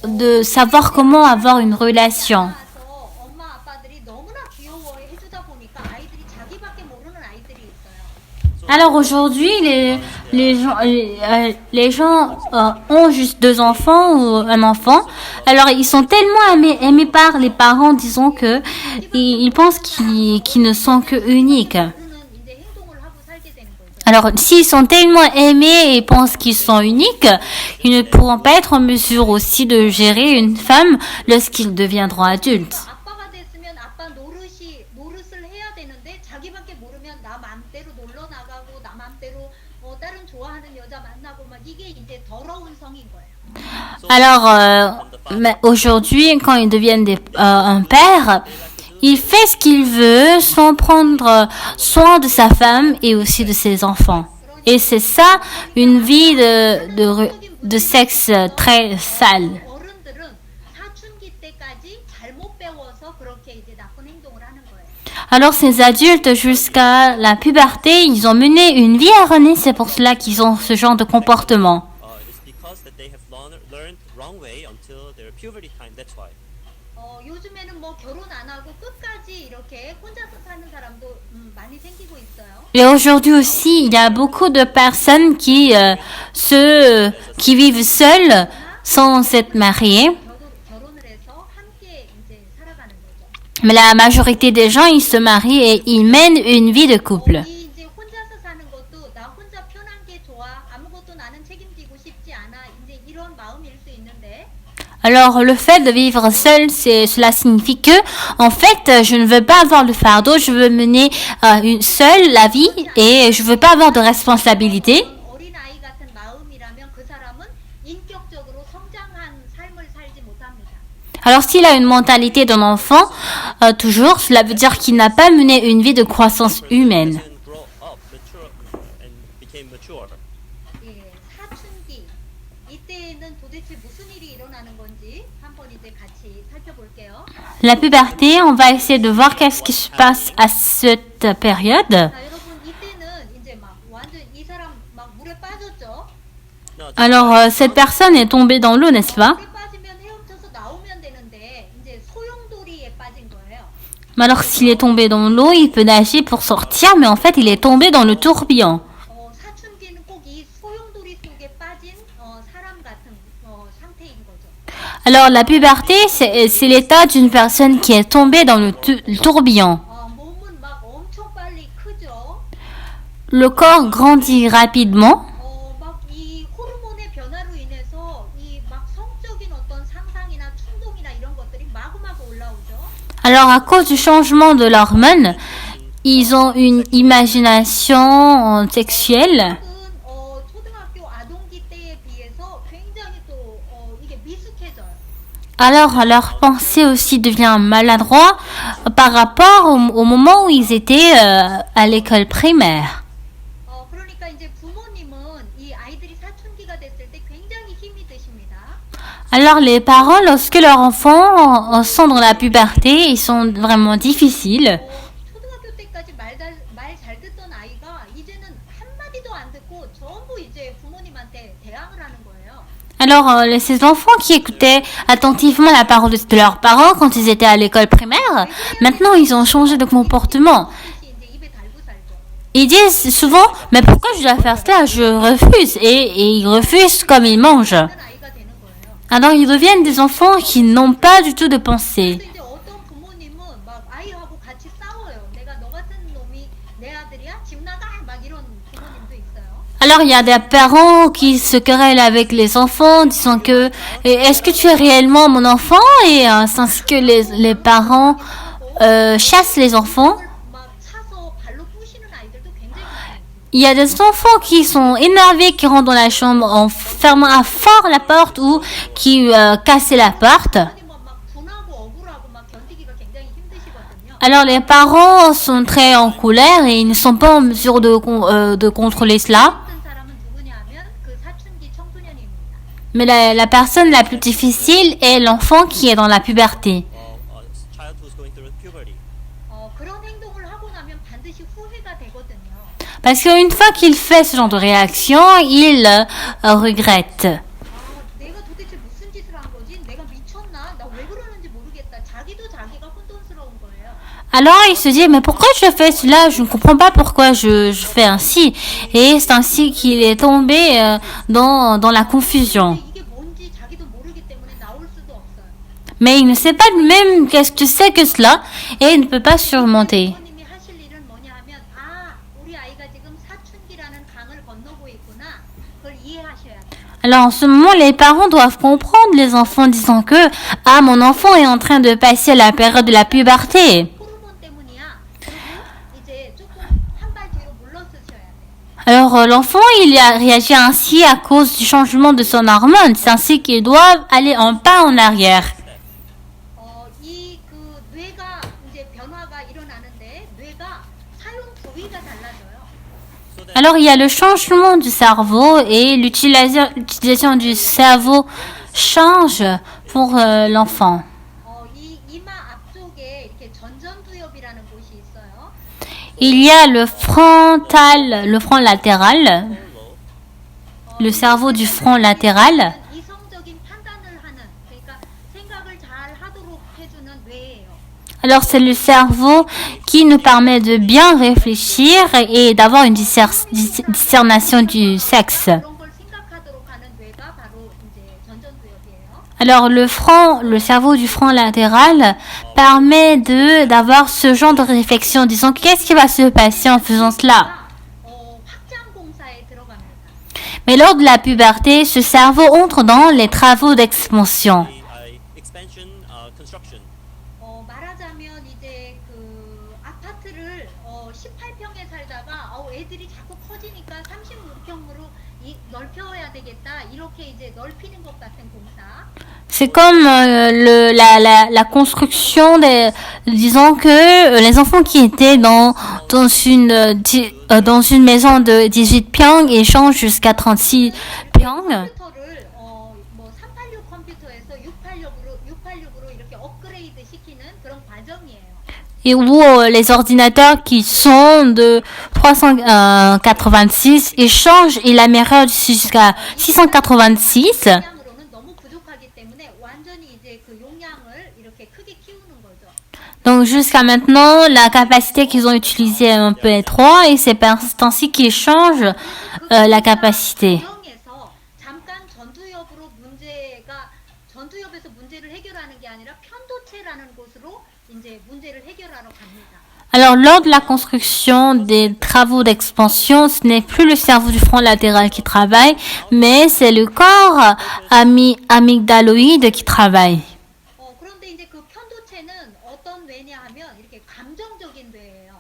de savoir comment avoir une relation. 나서 엄마 아빠들이 너무나 귀여워해 해주다 보니까 아이들이 자기밖에 모르는 아이들이 있어요. Alors aujourd'hui, les gens ont juste 2 enfants ou un enfant. Alors ils sont tellement aimés par les parents, disons que ils pensent qu'ils ne sont que uniques. 모르는 이제 행동을 하고 살게 되는 거죠. Alors s'ils sont tellement aimés et pensent qu'ils sont uniques, ils ne pourront pas être en mesure aussi de gérer une femme lorsqu'ils deviendront adultes. 아빠가 됐으면 아빠 노릇을 해야 되는데 자기밖에 모르면 나 맘대로 놀러 나가고 나 맘대로 다른 좋아하는 여자 만나고 막 이게 이제 더러운 성인 거예요. Alors mais aujourd'hui, quand ils deviennent un père, il fait ce qu'il veut sans prendre soin de sa femme et aussi de ses enfants. Et c'est ça, une vie de sexe très sale. 어른들은 사춘기 때까지 잘못 배워서 그렇게 이제 나쁜 행동을 하는 거예요. Alors ces adultes, jusqu'à la puberté, ils ont mené une vie erronée, c'est pour cela qu'ils ont ce genre de comportement. It's because that they have learned wrong way until their puberty time. That's why. 요즘에는 뭐 결혼 안 하고 끝까지 이렇게 혼자서 사는 사람도 많이 생기고 있어요. Et aujourd'hui aussi, il y a beaucoup de personnes qui vivent seules sans être mariées. 결혼을 해서 함께 이제 살아가는 거죠. Mais la majorité des gens, ils se marient et ils mènent une vie de couple. 이 이제 혼자서 사는 것도 나 혼자 편한 게 좋아. 아무것도 나는 책임지고 싶지 않아. 이제 이런 마음일 수 있는데 Alors, le fait de vivre seul, cela signifie que, en fait, je ne veux pas avoir le fardeau, je veux mener seule la vie et je veux pas avoir de responsabilité. 어린 아이 같은 마음이라면 그 사람은 인격적으로 성장한 삶을 살지 못합니다. Alors, s'il a une mentalité d'un enfant, toujours, cela veut dire qu'il n'a pas mené une vie de croissance humaine. Person grow up, mature, and became mature. 예, 사춘기 이때는 도대체 무슨 일이 일어나는 건지 한번 이제 같이 살펴볼게요. La puberté, on va essayer de voir qu'est-ce qui se passe à cette période. 자, 여러분 이때는 이제 막 완전 이 사람 막 물에 빠졌죠. Now, Alors, cette personne est tombée dans l'eau, n'est-ce pas? 물에 빠지면 헤엄쳐서 나오면 되는데 이제 소용돌이에 빠진 거예요. Mais alors, s'il est tombé dans l'eau, il peut nager pour sortir, mais en fait, il est tombé dans le tourbillon. 사춘기는 꼭 이 소용돌이 속에 빠진 사람 같은 상태인 거죠. Alors, la puberté, c'est l'état d'une personne qui est tombée dans le tourbillon. 몸은 막 엄청 빨리 크죠. Le corps grandit rapidement. 막 이 호르몬의 변화로 인해서 이 막 성적인 어떤 상상이나 충동이나 이런 것들이 마구마구 올라오죠. Alors, à cause du changement de l'hormone, ils ont une imagination sexuelle. 초등학교 아동기 때에 비해서 굉장히 또 이게 미숙해져요. Alors, leur pensée aussi devient maladroit par rapport au moment où ils étaient à l'école primaire. 그러니까 이제 부모님은 이 아이들이 사춘기가 됐을 때 굉장히 힘이 드십니다. Alors, les parents, lorsque leurs enfants sont dans la puberté, ils sont vraiment difficiles. 초등학교 때까지 말 잘 듣던 아이가 이제는 한마디도 안 듣고 전부 이제 부모님한테 대항을 하는 거예요. Alors, ces enfants qui écoutaient attentivement la parole de leurs parents quand ils étaient à l'école primaire, maintenant ils ont changé de comportement. 이제 입에 달고 살죠. Ils disent souvent, mais pourquoi je dois faire cela? Je refuse. Et ils refusent comme ils mangent. 그런 아이가 되는 거예요. Alors, ils deviennent des enfants qui n'ont pas du tout de pensée. 근데 이제 어떤 부모님은 막 아이하고 같이 싸워요. 내가 너 같은 놈이 내 아들이야? 집 나가! 막 이런 부모님도 있어요. Alors, il y a des parents qui se querellent avec les enfants, disant que est-ce que tu es réellement mon enfant? Et ainsi que les parents chassent les enfants. 막 차서 발로 부시는 아이들도 굉장히 많아요. Il y a des enfants qui sont énervés, qui rentrent dans la chambre en fermant à fort la porte ou qui cassent la porte. 부모님은 막 분하고 억울하고 막 견디기가 굉장히 힘드시거든요. Alors, les parents sont très en colère et ils ne sont pas en mesure de contrôler cela. 힘든 사람은 누구냐 하면 그 사춘기 청소년입니다. Mais la personne la plus difficile est l'enfant qui est dans la puberté. child who's going through puberty. 그런 행동을 하고 나면 반드시 Parce qu'une fois qu'il fait ce genre de réaction, il regrette. 내가 도대체 무슨 짓을 한 거지? 내가 미쳤나? 나 왜 그러는지 모르겠다. 자기도 자기가 혼돈스러운 거예요. Alors il se dit, mais pourquoi je fais cela? Je ne comprends pas pourquoi je fais ainsi. Et c'est ainsi qu'il est tombé dans la confusion. 이게 뭔지 자기도 모르기 때문에 나올 수도 없어요. Mais il ne sait pas lui-même qu'est-ce que c'est que cela et il ne peut pas surmonter. 부모님이 하실 일은 뭐냐 하면 우리 아이가 지금 사춘기라는 강을 건너고 있구나. 그걸 이해하셔야 돼요. Alors en ce moment, les parents doivent comprendre les enfants disant que mon enfant est en train de passer la période de la puberté. 호르몬 때문이야. 그리고 이제 조금 한 발 뒤로 물러서셔야 돼요. Alors l'enfant, il a réagi ainsi à cause du changement de son hormone. C'est ainsi qu'il doit aller un pas en arrière. 이 그 뇌가 이제 변화가 일어나는데 뇌가 사용 부위가 달라져요. Alors il y a le changement du cerveau et l'utilisation du cerveau change pour l'enfant. 이 이마 앞쪽에 이렇게 전전두엽이라는 곳이 있어요. Il y a le front latéral, le cerveau du front latéral. 이성적인 판단을 하는 그러니까 생각을 잘 하도록 해주는 뇌예요. Alors c'est le cerveau qui nous permet de bien réfléchir et d'avoir une discernation du sexe. 그런 걸 생각하도록 하는 뇌가 바로 이제 전전두엽이에요. Alors le cerveau du front latéral permet d'avoir ce genre de réflexion, disons qu'est-ce qui va se passer en faisant cela. 확장 공사에 들어갑니다. Mais lors de la puberté, ce cerveau entre dans les travaux d'expansion. Expansion, construction. 말하자면 이제 그 아파트를 18평에 살다가 애들이 자꾸 커지니까 36평으로 넓혀야 되겠다. 이렇게 이제 넓히는 것 같은 공사. C'est comme la construction disons que les enfants qui étaient dans une maison de 18 pyong et changent jusqu'à 36 pyong. 컴퓨터를 386 컴퓨터에서 686으로 이렇게 업그레이드 시키는 그런 과정이에요. Et où les ordinateurs qui sont de 386 ils changent et l'améliorent jusqu'à 686. 용량으로는 너무 부족하기 때문에 완전히 이제 그 용량을 이렇게 크게 키우는 거죠. Donc jusqu'à maintenant, la capacité qu'ils ont utilisée est un peu étroite et c'est ainsi qu'ils changent la capacité. 과정에서 잠깐 전두엽에서 문제를 해결하는 게 아니라 편도체라는 곳으로 이제 문제를 해결하러 갑니다. Alors lors de la construction des travaux d'expansion, ce n'est plus le cerveau du front latéral qui travaille, mais c'est le corps amygdaloïde qui travaille. 그런데 이제 그 편도체는 어떤 뇌냐 하면 이렇게 감정적인 뇌예요.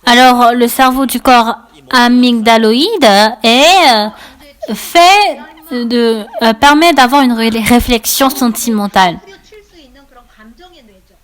Alors le cerveau du corps amygdaloïde permet d'avoir une réflexion sentimentale. 후려칠 수 있는 그런 감정의 뇌죠.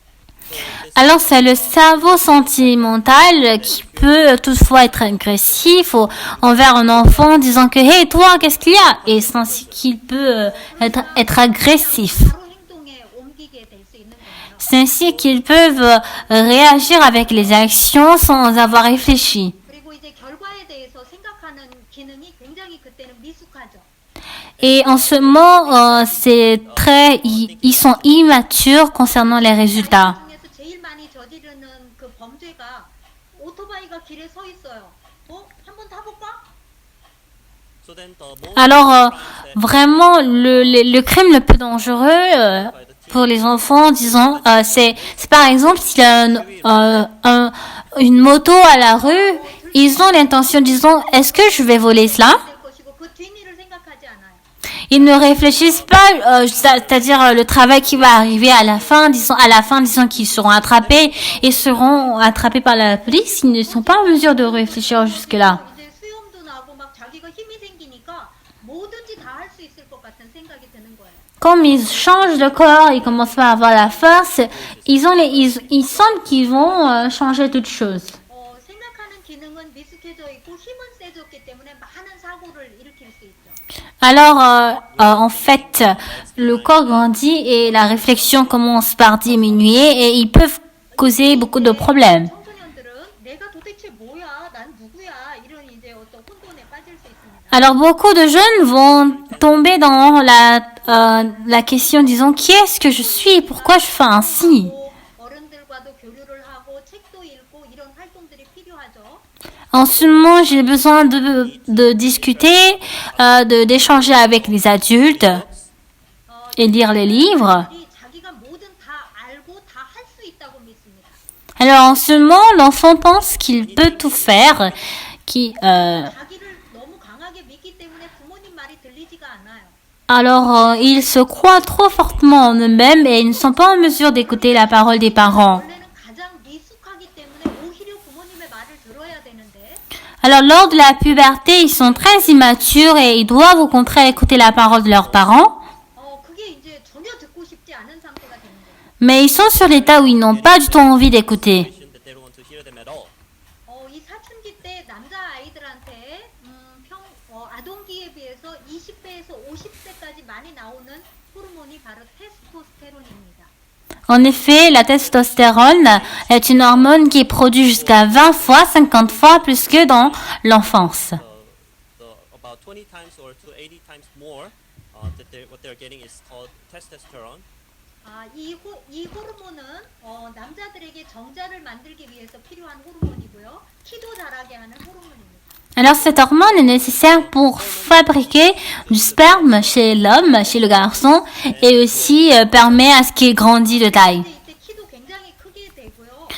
Alors c'est le cerveau sentimental qui peut toutefois être agressif envers un enfant disant que hey toi qu'est-ce qu'il y a, et c'est ainsi qu'il peut être agressif. 바로 행동에 옮기게 될 수 있는 거예요. C'est ainsi qu'ils peuvent réagir avec les actions sans avoir réfléchi. 그리고 이제 결과에 대해서 생각하는 기능이 굉장히 그때는 미숙하죠. Et en ce moment, ils sont immatures concernant les résultats. 중에서 제일 많이 저지르는 그 범죄가 오토바이가 길에 서 있어요. 한번 타볼까? So then the most Alors, vraiment, le crime le plus dangereux pour les enfants, disons, c'est par exemple s'il y a une moto à la rue, ils ont l'intention, disons, est-ce que je vais voler cela? 될 것이고 그 뒷일을 생각하지 않아요. Ils ne réfléchissent pas, c'est-à-dire le travail qui va arriver à la fin, disons qu'ils seront attrapés et seront attrapés par la police. Ils ne sont pas en mesure de réfléchir jusque-là. 이제 수염도 나고 막 자기가 힘이 생기니까 뭐든지 다 할 수 있을 것 같은 생각이 드는 거예요. Comme ils changent de corps, ils commencent à avoir la force, ils sentent qu'ils vont changer toute chose. 생각하는 기능은 미숙해져 있고 힘은 세졌기 때문에 많은 사고를 일으킬 수 있죠. Alors, en fait, le corps grandit et la réflexion commence par diminuer et ils peuvent causer beaucoup de problèmes. 청소년들은 내가 도대체 뭐야, 난 누구야 Alors beaucoup de jeunes vont tomber dans la question, disons, qui est-ce que je suis? Pourquoi je fais ainsi? 어른들과도 교류를 하고 책도 읽고 이런 활동들이 필요하죠. En ce moment, j'ai besoin de discuter, d'échanger avec les adultes et lire les livres. 이 자기가 뭐든 다 알고 다 할 수 있다고 믿습니다. Alors en ce moment, l'enfant pense qu'il peut tout faire, 자기를 너무 강하게 믿기 때문에 부모님 말이 들리지가 않아요. alors ils se croient trop fortement en eux-mêmes et ils ne sont pas en mesure d'écouter la parole des parents. 원래는 가장 미숙하기 때문에 오히려 부모님의 말을 들어야 되는데 Alors lors de la puberté, ils sont très immatures et ils doivent au contraire écouter la parole de leurs parents. 그게 이제 전혀 듣고 싶지 않은 상태가 되는 거예요. Mais ils sont sur l'état où ils n'ont pas du tout envie d'écouter. That they don't want to hear them at all. 이 사춘기 때 남자 아이들한테 아동기에 비해서 20배에서 50배까지 많이 나오는 호르몬이 바로 테스토스테론입니다. En effet, la testostérone est une hormone qui est produite jusqu'à 20 fois, 50 fois plus que dans l'enfance. About 20 times or to 80 times more what they're getting is called testosterone. 이 호르몬은 남자들에게 정자를 만들기 위해서 필요한 호르몬이고요. 키도 자라게 하는 호르몬입니다. Alors cette hormone est nécessaire pour fabriquer du sperme chez l'homme, chez le garçon, et aussi permet à ce qu'il grandisse de taille. 이때 키도 굉장히 크게 되고요.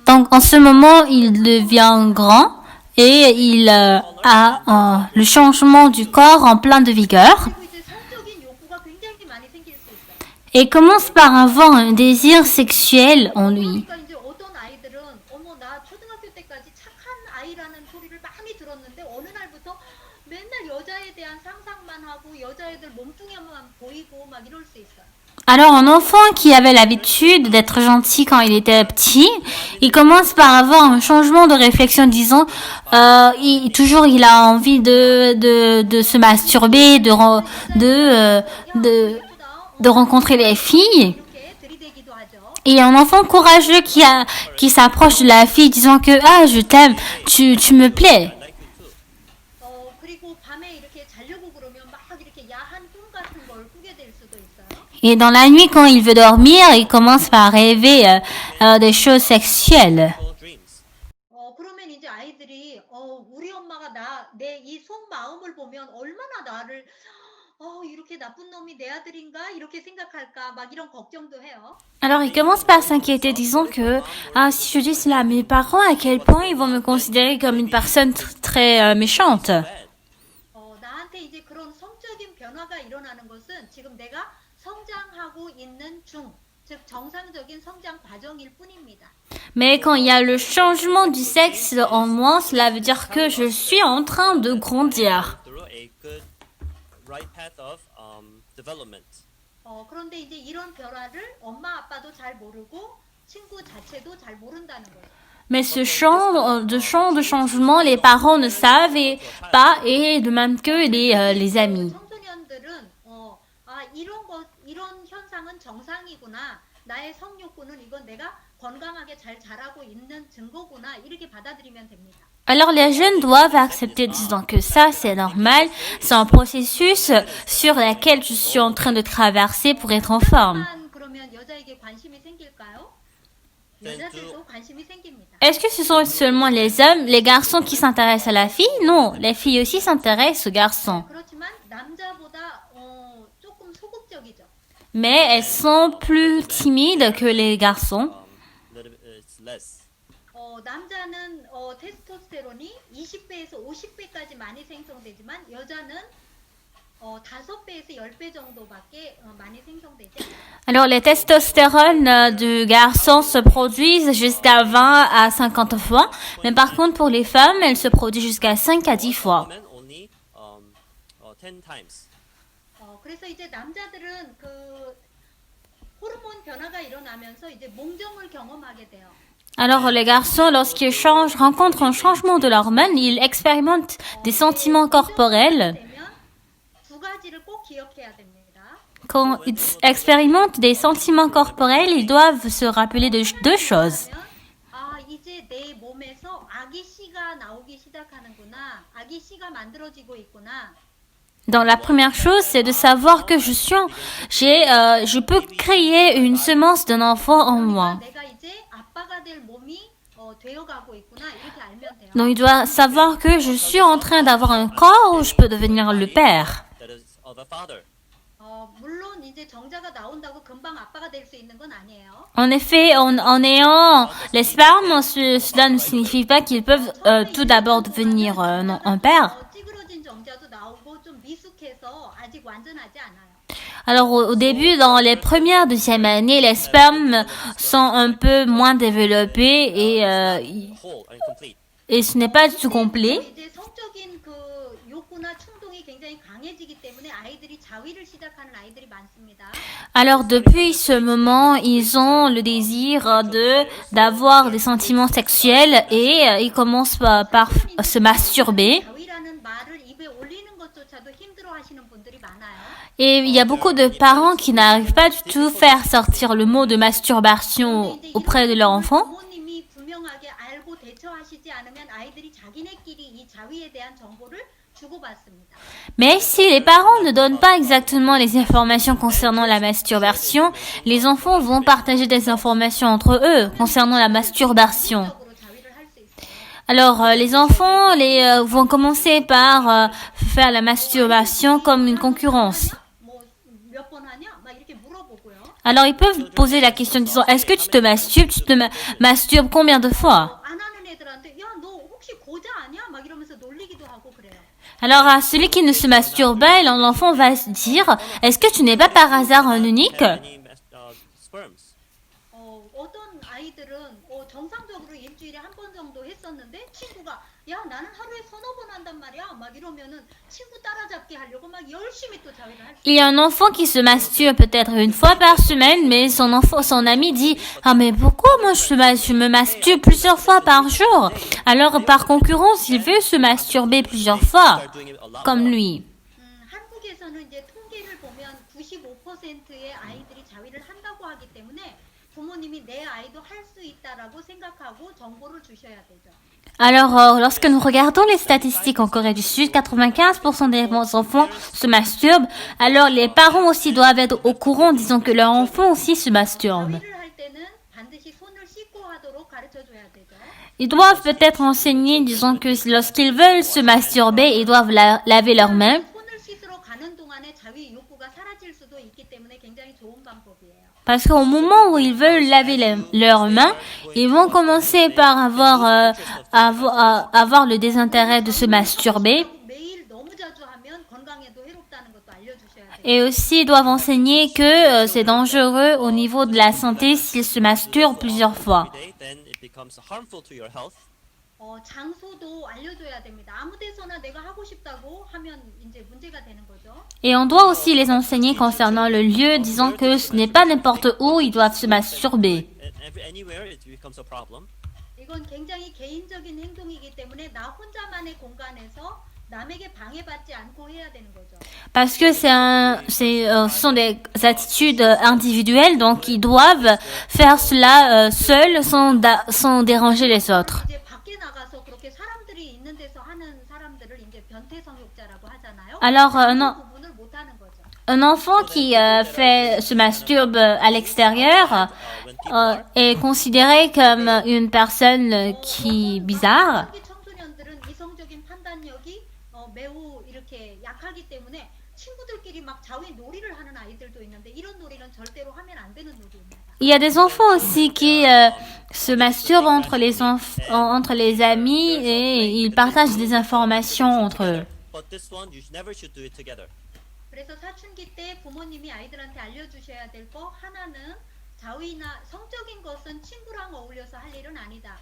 Donc en ce moment, il devient grand et il a le changement du corps en plein de vigueur. 그리고 이제 성적인 욕구가 굉장히 많이 생길 수 있어요. Et commence par avoir un désir sexuel en lui. 그러니까 이제 어떤 아이들은 나 초등학교 때까지 착한 아이라는 소리를 많이 들었는데 어느 날부터 맨날 여자에 대한 상상만 하고 여자애들 몸뚱이만 보이고 막 이럴 수 있어요. Alors un enfant qui avait l'habitude d'être gentil quand il était petit, il commence par avoir un changement de réflexion, disons, il a envie de se masturber, de rencontrer les filles. 이렇게 들이대기도 하죠. Et un enfant courageux qui s'approche de la fille disant que je t'aime, tu me plais. I like you too. 그리고 밤에 이렇게 자려고 그러면 막 이렇게 야한 꿈 같은 걸 꾸게 될 수도 있어요. Et dans la nuit, quand il veut dormir, il commence par rêver des choses sexuelles. All dreams. 그러면 이제 아이들이 우리 엄마가 내 이 속마음을 보면 얼마나 나를 이렇게 나쁜 놈이 내 아들인가 이렇게 생각할까 막 이런 걱정도 해요. Alors il commence par s'inquiéter, disons que si je dis cela à mes parents, à quel point ils vont me considérer comme une personne très méchante. Bad. 나한테 이제 그런 성적인 변화가 일어나는 것은 지금 내가 성장하고 있는 중, 즉 정상적인 성장 과정일 뿐입니다. Mais quand il y a le changement du sexe en moi, cela veut dire que je suis en train de grandir. Through a good right path of development. 그런데 이제 이런 변화를 엄마 아빠도 잘 모르고 친구 자체도 잘 모른다는 거예요. Mais ce champ de changement, les parents ne savent pas, et de même que les amis. 청소년들은 이런 현상은 정상이구나. 나의 성욕구는 이건 내가 건강하게 잘 자라고 있는 증거구나. 이렇게 받아들이면 됩니다. Alors les jeunes doivent accepter, disant que ça c'est normal, c'est un processus sur lequel je suis en train de traverser pour être en forme. 그러면 여자에게 관심이 생길까요? 여자들도 관심이 생깁니다. Est-ce que ce sont seulement les hommes, les garçons qui s'intéressent à la fille? Non, les filles aussi s'intéressent aux garçons. 그렇지만 남자보다 조금 소극적이죠. Mais elles sont plus timides que les garçons. It's less. 남자는 테스토스테론이 20배에서 50배까지 많이 생성되지만 여자는 5배에서 10배 정도밖에 많이 생성되지 않아요. Alors les testostérones du garçon se produisent jusqu'à 20 à 50 fois, mais par contre pour les femmes, elles se produisent jusqu'à 5 à 10 fois. Men only 10 times. 그래서 이제 남자들은 그 호르몬 변화가 일어나면서 이제 몽정을 경험하게 돼요. Alors les garçons, lorsqu'ils rencontrent un changement de l'hormone, ils expérimentent des sentiments corporels. 되면 두 가지를 꼭 기억해야 됩니다. Quand ils expérimentent des sentiments corporels, ils doivent se rappeler de deux choses. 이제 내 몸에서 아기 씨가 나오기 시작하는구나. 아기 씨가 만들어지고 있구나. Donc la première chose, c'est de savoir que je peux créer une semence d'un enfant en moi. 내가 이제 아빠가 될 몸이 되어가고 있구나. 이렇게 알면 돼요. Donc il doit savoir que je suis en train d'avoir un corps où je peux devenir le père. That is of a father. 물론 이제 정자가 나온다고 금방 아빠가 될 수 있는 건 아니에요. En effet, en ayant les spermes, cela ne signifie pas qu'ils peuvent tout d'abord devenir un père. 찌그러진 정자도 나오고 좀 미숙해서 아직 완전하지 않아요. Alors au début, dans les premières, deuxième années, les spermes sont un peu moins développés Whole and complete. et ce n'est pas du tout complet. 이제 성적인 그 욕구나 충동이 굉장히 강해지기 때문에 아이들이 자위를 시작하는 아이들이 많습니다. Alors depuis ce moment, ils ont le désir d'avoir des sentiments sexuels et ils commencent par se masturber. 자위라는 말을 입에 올리는 것조차도 힘들어하시는 분들이 많아요. Et il y a beaucoup de parents qui n'arrivent pas du tout à faire sortir le mot de masturbation auprès de leur enfant. 부모님이 분명하게 알고 대처하시지 않으면 아이들이 자기네끼리 이 자위에 대한 정보를 주고받습니다. Mais si les parents ne donnent pas exactement les informations concernant la masturbation, les enfants vont partager des informations entre eux concernant la masturbation. 적으로 자위를 할 수 있어요. Alors, les enfants vont commencer par faire la masturbation comme une concurrence. 뭐 몇 번 하냐? 막 이렇게 물어보고요. Alors, ils peuvent poser la question en disant, est-ce que tu te masturbes? Tu te masturbes combien de fois? 안 하는 애들한테 야, 너 혹시 고자 아니야? 막 이러면서 놀리기도 하고 그래요. Alors, à celui qui ne se masturbe pas, l'enfant va se dire, est-ce que tu n'es pas par hasard un unique? Any sperms. 어떤 아이들은 정상적으로 일주일에 한 번 정도 했었는데 친구가 야, 나는 하루에 서너 번 한단 말이야. 막 이러면은 친구 따라잡기 하려고 막 열심히 또 자위를 할 수. Il y a un enfant qui se masturbe peut-être une fois par semaine, mais son ami dit, ah mais pourquoi moi je me masturbe plusieurs fois par jour? Alors par concurrence, il veut se masturber plusieurs fois, Start doing it a lot comme more. lui. 한국에서는 이제 통계를 보면 95%의 아이들이 자위를 한다고 하기 때문에 부모님이 내 아이도 할 수 있다라고 생각하고 정보를 주셔야 되죠. Alors, lorsque nous regardons les statistiques en Corée du Sud, 95% des enfants se masturbent. Alors, les parents aussi doivent être au courant, disons que leur enfant aussi se masturbe. 자위를 할 때는 반드시 손을 씻고 하도록 가르쳐 줘야 되죠. Ils doivent peut-être enseigner, disons que lorsqu'ils veulent se masturber, ils doivent laver leurs mains. 손을 씻으러 가는 동안에 자위 욕구가 사라질 수도 있기 때문에 굉장히 좋은 방법이에요. Parce qu'au moment où ils veulent laver leurs mains, ils vont commencer par avoir le désintérêt de se masturber. 매일 너무 자주 하면 건강에도 해롭다는 것도 알려주셔야 돼요. Et aussi, ils doivent enseigner que c'est dangereux au niveau de la santé s'ils se masturbent plusieurs fois. Every day, then it becomes harmful to your health. 장소도 알려줘야 됩니다. 아무 데서나 내가 하고 싶다고 하면 이제 문제가 되는 거죠. Et on doit aussi les enseigner concernant le lieu, disant que ce n'est pas n'importe où ils doivent se masturber. Anywhere it becomes a problem. 이건 굉장히 개인적인 행동이기 때문에 나 혼자만의 공간에서 남에게 방해받지 않고 해야 되는 거죠. Parce que ce sont des attitudes individuelles, donc ils doivent faire cela seuls sans déranger les autres. 이제 밖에 나가서 그렇게 사람들이 있는 데서 하는 사람들을 이제 변태 성욕자라고 하잖아요. Alors, 그 부분을 못 하는 거죠. un enfant qui se masturbe à l'extérieur est considéré comme une personne qui est bizarre. 한국의 청소년들은 이성적인 판단력이 매우 이렇게 약하기 때문에 친구들끼리 막 자위 놀이를 하는 아이들도 있는데 이런 놀이는 절대로 하면 안 되는 놀이입니다. Il y a des enfants aussi qui se masturbent entre les amis et ils partagent des informations entre eux. But this one, you never should do it together. 그래서 사춘기 때 부모님이 아이들한테 알려주셔야 될 거 하나는 자위나 성적인 것은 친구랑 어울려서 할 일은 아니다.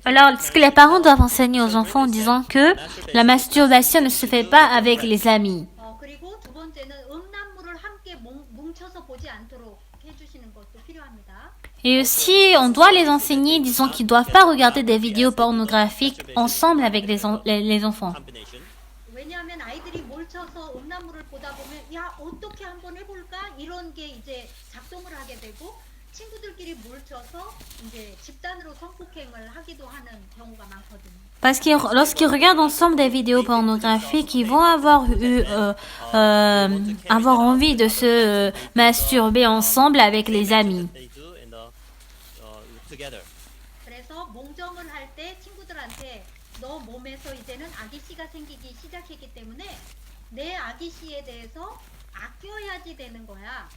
Alors, ce que les parents doivent enseigner aux enfants en disant que la masturbation ne se fait pas avec les amis. 그리고 두 번째는 음란물을 함께 뭉쳐서 보지 않도록 해주시는 것도 필요합니다. Et aussi, on doit les enseigner, disons qu'ils ne doivent pas regarder des vidéos pornographiques ensemble avec les enfants. Combination. 왜냐하면 아이들이 몰쳐서 음란물을 보다 보면 야 어떻게 한번 해볼까 이런 게 이제 작동을 하게 되고 친구들끼리 뭉쳐서 이제 집단으로 성폭행을 하기도 하는 경우가 많거든요. Parce qu'ils, lorsqu'ils regardent ensemble des vidéos pornographiques, ils vont avoir envie de se masturber ensemble avec les amis. They do in the together. 그래서 몽정을 할 때 친구들한테 너 몸에서 이제는 아기씨가 생기기 시작했기 때문에 내 아기씨에 대해서 아껴야지 되는 거야.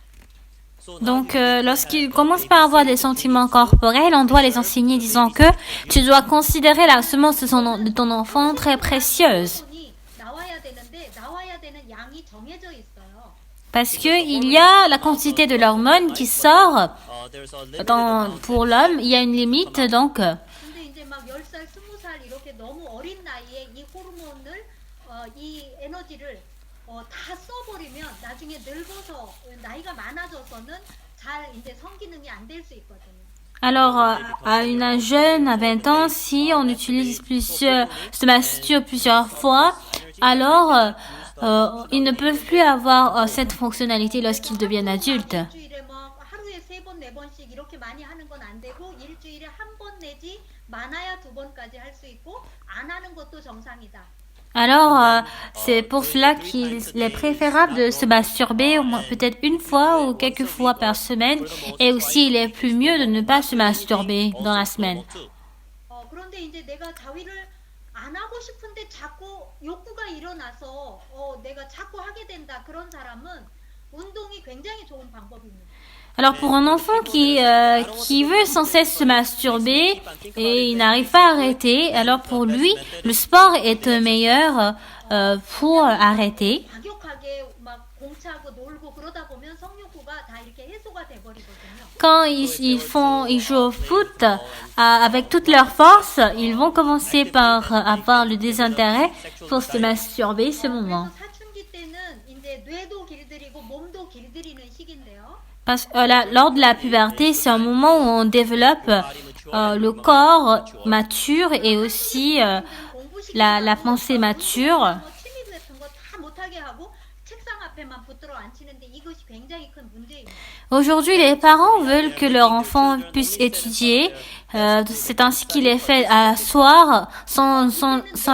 Donc, lorsqu'ils commencent par avoir des sentiments corporels, on doit les enseigner disant que tu dois considérer la semence de ton enfant très précieuse. 호르몬이 나와야 되는데 나와야 되는 양이 정해져 있어요. Parce que il y a la quantité de l'hormone qui sort There's a limited dans, amount pour l'homme, il y a une limite, donc 근데 이제 막 10살, 20살 이렇게 너무 어린 나이에 이 호르몬을 이 에너지를 다 써버리면 나중에 늙어서 나이가 많아져서는 잘 이제 성기능이 안 될 수 있거든요. alors à un jeune, à 20 ans, si on utilise se masturbe plusieurs fois, alors ils ne peuvent plus avoir cette fonctionnalité lorsqu'ils deviennent adultes. 일주일에 막 하루에 3번, 4번씩 이렇게 많이 하는 건 안 되고 일주일에 한 번 내지 많아야 2번까지 할 수 있고 안 하는 것도 정상이다. Alors, c'est pour cela qu'il est préférable de se masturber au moins peut-être une fois ou quelques fois par semaine. Et aussi, il est plus mieux de ne pas se masturber dans la semaine. 그런데 이제 내가 자위를 안 하고 싶은데 자꾸 욕구가 일어나서 내가 자꾸 하게 된다. 그런 사람은 운동이 굉장히 좋은 방법입니다. Alors, pour un enfant qui veut sans cesse se masturber et il n'arrive pas à arrêter, alors pour lui, le sport est meilleur pour arrêter. 과격하게 막 공차고 놀고 그러다 보면 성욕구가 다 이렇게 해소가 돼 버리거든요. Quand ils jouent au foot avec toute leur force, ils vont commencer par avoir le désintérêt pour se masturber ce moment. 그래서 사춘기 때는 이제 뇌도 길들이고 몸도 길들이는 시기인데요. Parce que lors de la puberté, c'est un moment où on développe le corps mature et aussi la pensée mature. 취미 같은 거 다 못하게 하고 책상 앞에만 붙들어 앉히는데 이것이 굉장히 큰 문제입니다. Aujourd'hui, les parents veulent que leur enfant puisse étudier. C'est ainsi qu'il est fait à soir sans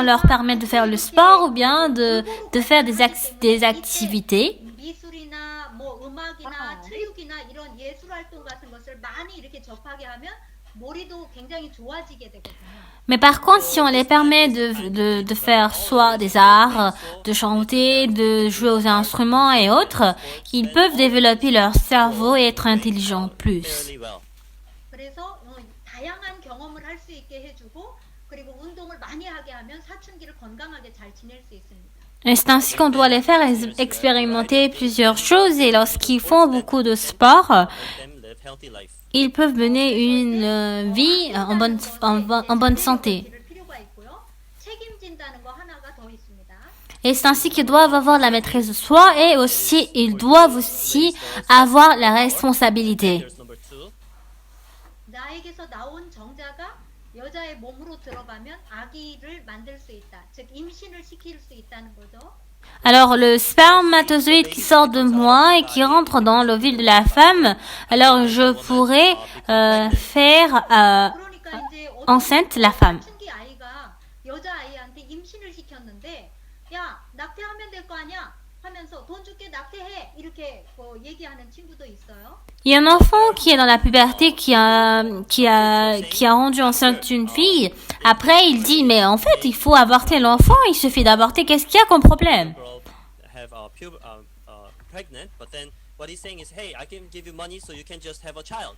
leur permettre de faire le sport ou bien de faire des activités. 미술이나 뭐 음악이나 체육이나 이런 예술 활동 같은 것을 많이 이렇게 접하게 하면 머리도 굉장히 좋아지게 되거든요. Mais par contre, si on les permet de faire soit des arts, de chanter, de jouer aux instruments et autres, ils peuvent développer leur cerveau et être intelligents plus. fairly well. 그래서 다양한 경험을 할 수 있게 해주고 그리고 운동을 많이 하게 하면 사춘기를 건강하게 잘 지낼 수 있습니다. Et c'est ainsi qu'on doit les faire expérimenter plusieurs choses et lorsqu'ils font beaucoup de sport, Let them live healthy life. ils peuvent mener une vie en bonne santé. 필요가 있고요. 책임진다는 거 하나가 더 있습니다. Et c'est ainsi qu'ils doivent avoir la maîtrise de soi et aussi ils doivent aussi avoir la responsabilité. Here's number 2. 나에게서 나온 정자가 여자의 몸으로 들어가면 아기를 만들 수 있다. 즉 임신을 시킬 수 있다는 거죠. Alors le spermatozoïde qui sort de moi et qui rentre dans l'ovule de la femme, alors je pourrais faire 그러니까 이제 enceinte la femme. 사춘기 아이가 여자 아이한테 임신을 시켰는데 야 낙태하면 될 거 아니야 하면서 돈 줄게 낙태해 이렇게 얘기하는 친구도 있어요. Il y a un enfant qui est dans la puberté qui a rendu enceinte une fille. Après, il dit, mais en fait, il faut avorter l'enfant, il suffit d'avorter, qu'est-ce qu'il y a comme problème? Girl have pregnant, but then what he's saying is, hey, I can give you money so you can just have a child.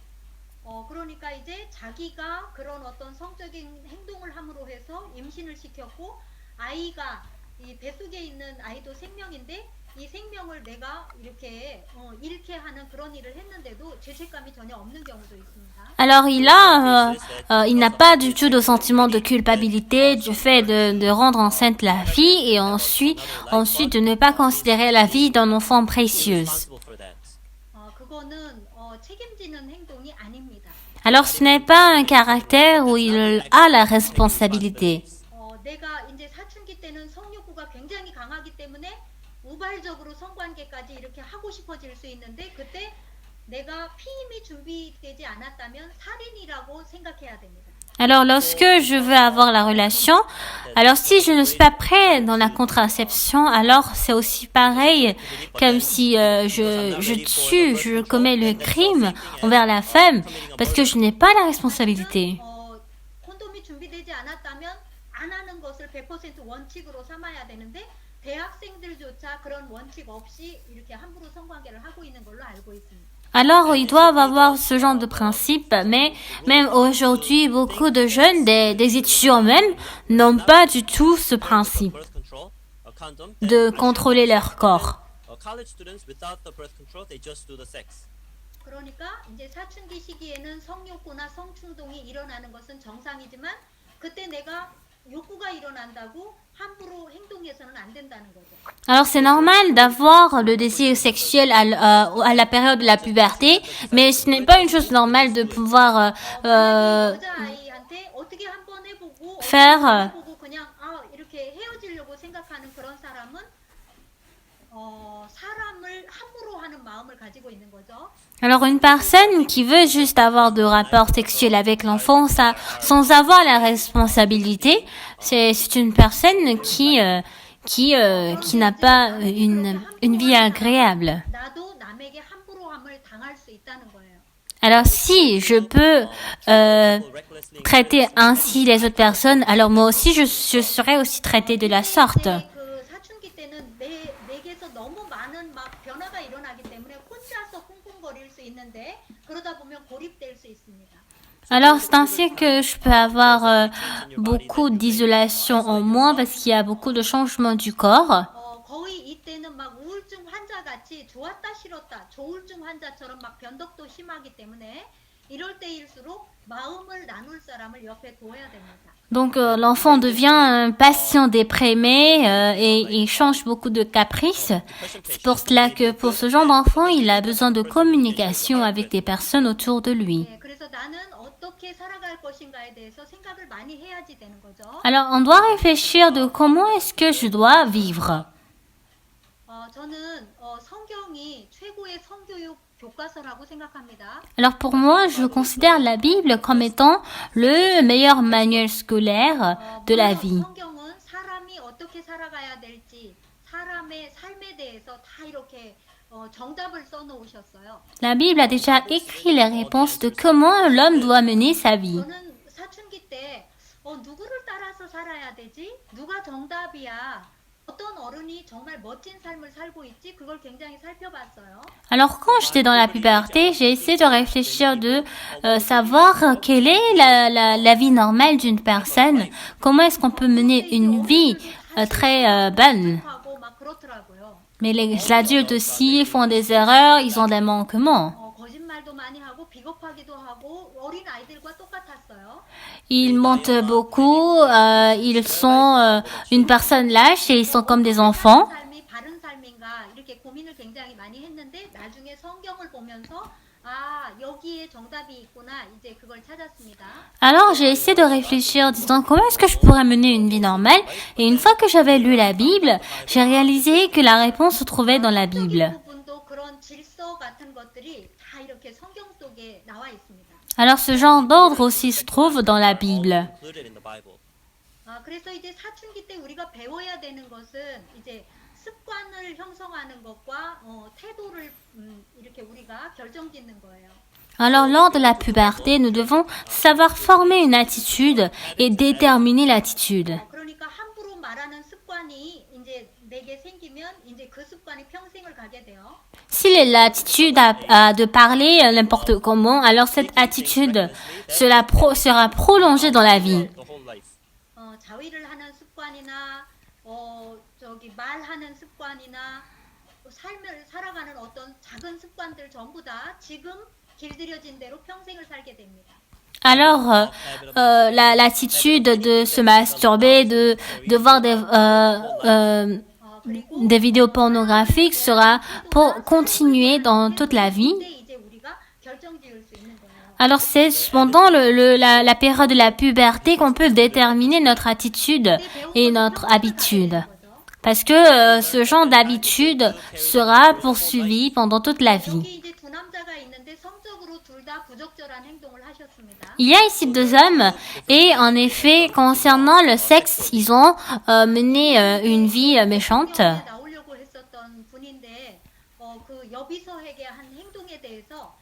그러니까 이제 자기가 그런 어떤 성적인 행동을 함으로 해서 임신을 시켰고 아이가 이 뱃속에 있는 아이도 생명인데 이 생명을 내가 이렇게 잃게 하는 그런 일을 했는데도 죄책감이 전혀 없는 경우도 있습니다. Alors il n'a pas du tout de sentiment de culpabilité du fait de rendre enceinte la fille et ensuite de ne pas considérer la vie d'un enfant précieuse. Responsible for that. 그거는 책임지는 행동이 아닙니다. Alors ce n'est pas un caractère où il a la responsabilité. 내가 이제 사춘기 때는 성욕구가 굉장히 강하기 때문에 우발적으로 성관계까지 이렇게 하고 싶어질 수 있는데 그때 내가 피임이 준비되지 않았다면 살인이라고 생각해야 됩니다. Alors, lorsque je veux avoir la relation, alors si je ne suis pas prêt dans la contraception, alors c'est aussi pareil comme si je commets le crime envers la femme parce que je n'ai pas la responsabilité. 콘돔이 준비되지 않았다면 안 하는 것을 100% 원칙으로 삼아야 되는데 대학생들조차 그런 원칙 없이 이렇게 함부로 성관계를 하고 있는 걸로 알고 있습니다. Alors, ils doivent avoir ce genre de principe, mais même aujourd'hui, beaucoup de jeunes, des étudiants même, n'ont pas du tout ce principe birth control, condom, de contrôler leur corps. college students without the birth control, they just do the sex. 그러니까 이제 사춘기 시기에는 성욕구나 성충동이 일어나는 것은 정상이지만 그때 내가 욕구가 일어난다고 함부로 행동해서는 안 된다는 거죠. Alors, c'est normal d'avoir le désir sexuel à la période de la puberté, mais ce n'est pas une chose normale de pouvoir 여자아이한테 어떻게 한번 해보고 faire 해보고 그냥 이렇게 헤어지려고 생각하는 그런 사람은 사람을 함부로 하는 마음을 가지고 있는 거죠. Alors, une personne qui veut juste avoir de rapports sexuels avec l'enfant, ça, sans avoir la responsabilité, c'est une personne qui n'a pas une vie agréable. 나도 남에게 함부로함을 당할 수 있다는 거예요. Alors, si je peux traiter ainsi les autres personnes, alors moi aussi, je serai aussi traitée de la sorte. 그 사춘기 때는 내게서 너무 많은 막 변화가 일어나기 때문에 혼자서 쿵쿵거릴 수 있는데 그러다 보면 고립될 수 있습니다. Alors, c'est ainsi que je peux avoir beaucoup d'isolation en moi parce qu'il y a beaucoup de changements du corps. 거의 이때는 막 우울증 환자같이 좋았다 싫었다 조울증 환자처럼 막 변덕도 심하기 때문에 이럴 때일수록 마음을 나눌 사람을 옆에 둬야 됩니다. Donc, l'enfant devient un patient déprimé et il change beaucoup de caprices. C'est pour cela que pour ce genre d'enfant, il a besoin de communication avec des personnes autour de lui. 네, 그래서 나는 어떻게 살아갈 것인가에 대해서 생각을 많이 해야지 되는 거죠. Alors, on doit réfléchir de comment est-ce que je dois vivre. 저는 성경이 최고의 성교육 교과서라고 생각합니다. Alors pour moi, je considère la Bible comme étant le meilleur manuel scolaire de la vie. 성경은 사람이 어떻게 살아가야 될지 사람의 삶에 대해서 다 이렇게 정답을 써놓으셨어요. La Bible a déjà écrit les réponses de comment l'homme doit mener sa vie. 저는 사춘기 때 누구를 따라서 살아야 되지? 누가 정답이야? 어떤 어른이 정말 멋진 삶을 살고 있지? 그걸 굉장히 살펴봤어요. Alors quand j'étais dans la puberté, j'ai essayé de réfléchir de savoir quelle est la vie normale d'une personne. Comment est-ce qu'on peut mener une vie très bonne. 하고 막 그렇더라고요. Mais les adultes aussi font des erreurs, ils ont des manquements. 거짓말도 많이 하고 비겁하기도 하고 어린 아이들과 똑같았어요. Ils mentent beaucoup, ils sont une personne lâche et ils sont comme des enfants. 삶이 바른 삶인가 이렇게 고민을 굉장히 많이 했는데 나중에 성경을 보면서 여기에 정답이 있구나 이제 그걸 찾았습니다. Alors j'ai essayé de réfléchir en disant comment est-ce que je pourrais mener une vie normale et une fois que j'avais lu la Bible, j'ai réalisé que la réponse se trouvait dans la Bible. 부분도 그런 질서 같은 것들이 다 이렇게 성경 속에 나와 있습니다. Alors ce genre d'ordre aussi se trouve dans la Bible. Included in the Bible. 그래서 이제 사춘기 때 우리가 배워야 되는 것은 이제 습관을 형성하는 것과 태도를 이렇게 우리가 결정짓는 거예요. Alors lors de la puberté, nous devons savoir former une attitude et déterminer l'attitude. 그러니까 함부로 말하는 습관이 이제 내게 생기면 이제 그 습관이 평생을 가게 돼요. Si l'attitude de parler n'importe comment, alors cette attitude sera prolongée dans la vie. The whole life. 자위를 하는 습관이나 말하는 습관이나 삶을 살아가는 어떤 작은 습관들 전부 다 지금 길들여진 대로 평생을 살게 됩니다. Alors, l'attitude de se masturber, de voir des vidéos pornographiques sera pour continuer dans toute la vie. 근데 이제 우리가 결정지을 수 있는 거예요. Alors, c'est pendant la période de la puberté qu'on peut déterminer notre attitude et notre habitude. Parce que ce genre d'habitude sera poursuivi pendant toute la vie. 여기 이제 두 남자가 있는데 둘 다 부적절한 행동을 하셨습니다. Il y a ici deux hommes et en effet, concernant le sexe, ils ont mené une vie méchante. 성경에 나오려고 했었던 분인데 그 여비서에게 한 행동에 대해서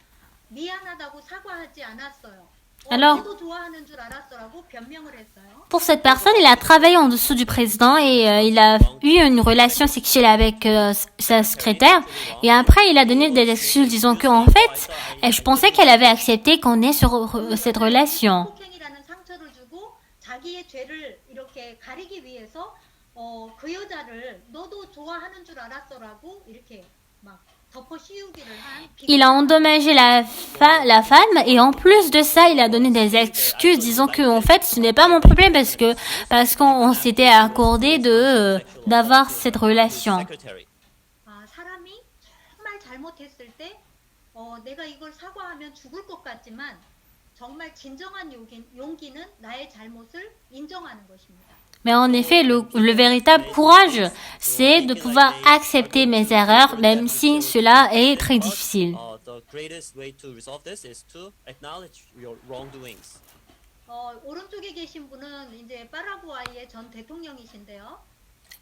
미안하다고 사과하지 않았어요. Alors, 너도 좋아하는 줄 알았어라고 변명을 했어요. pour cette personne, il a travaillé en dessous du président et il a eu une relation sexuelle avec sa secrétaire. Et après, il a donné des excuses disant que en fait, je pensais qu'elle avait accepté qu'on ait sur cette relation. 폭행이라는 상처를 주고 자기의 죄를 이렇게 가리기 위해서 그 여자를 너도 좋아하는 줄 알았어라고 이렇게 막 덮어 씌우기를 한. Il a endommagé la femme et en plus de ça, il a donné des excuses disant que en fait, ce n'est pas mon problème parce qu'on s'était accordé d'avoir cette relation. Secretary. 사람이 정말 잘못했을 때 내가 이걸 사과하면 죽을 것 같지만 정말 진정한 용기는 나의 잘못을 인정하는 것입니다. Mais en effet, le véritable courage, c'est de pouvoir accepter mes erreurs, même si cela est très difficile. The greatest way to resolve this is to acknowledge your wrongdoings. 오른쪽에 계신 분은 이제 파라구아이의 전 대통령이신데요.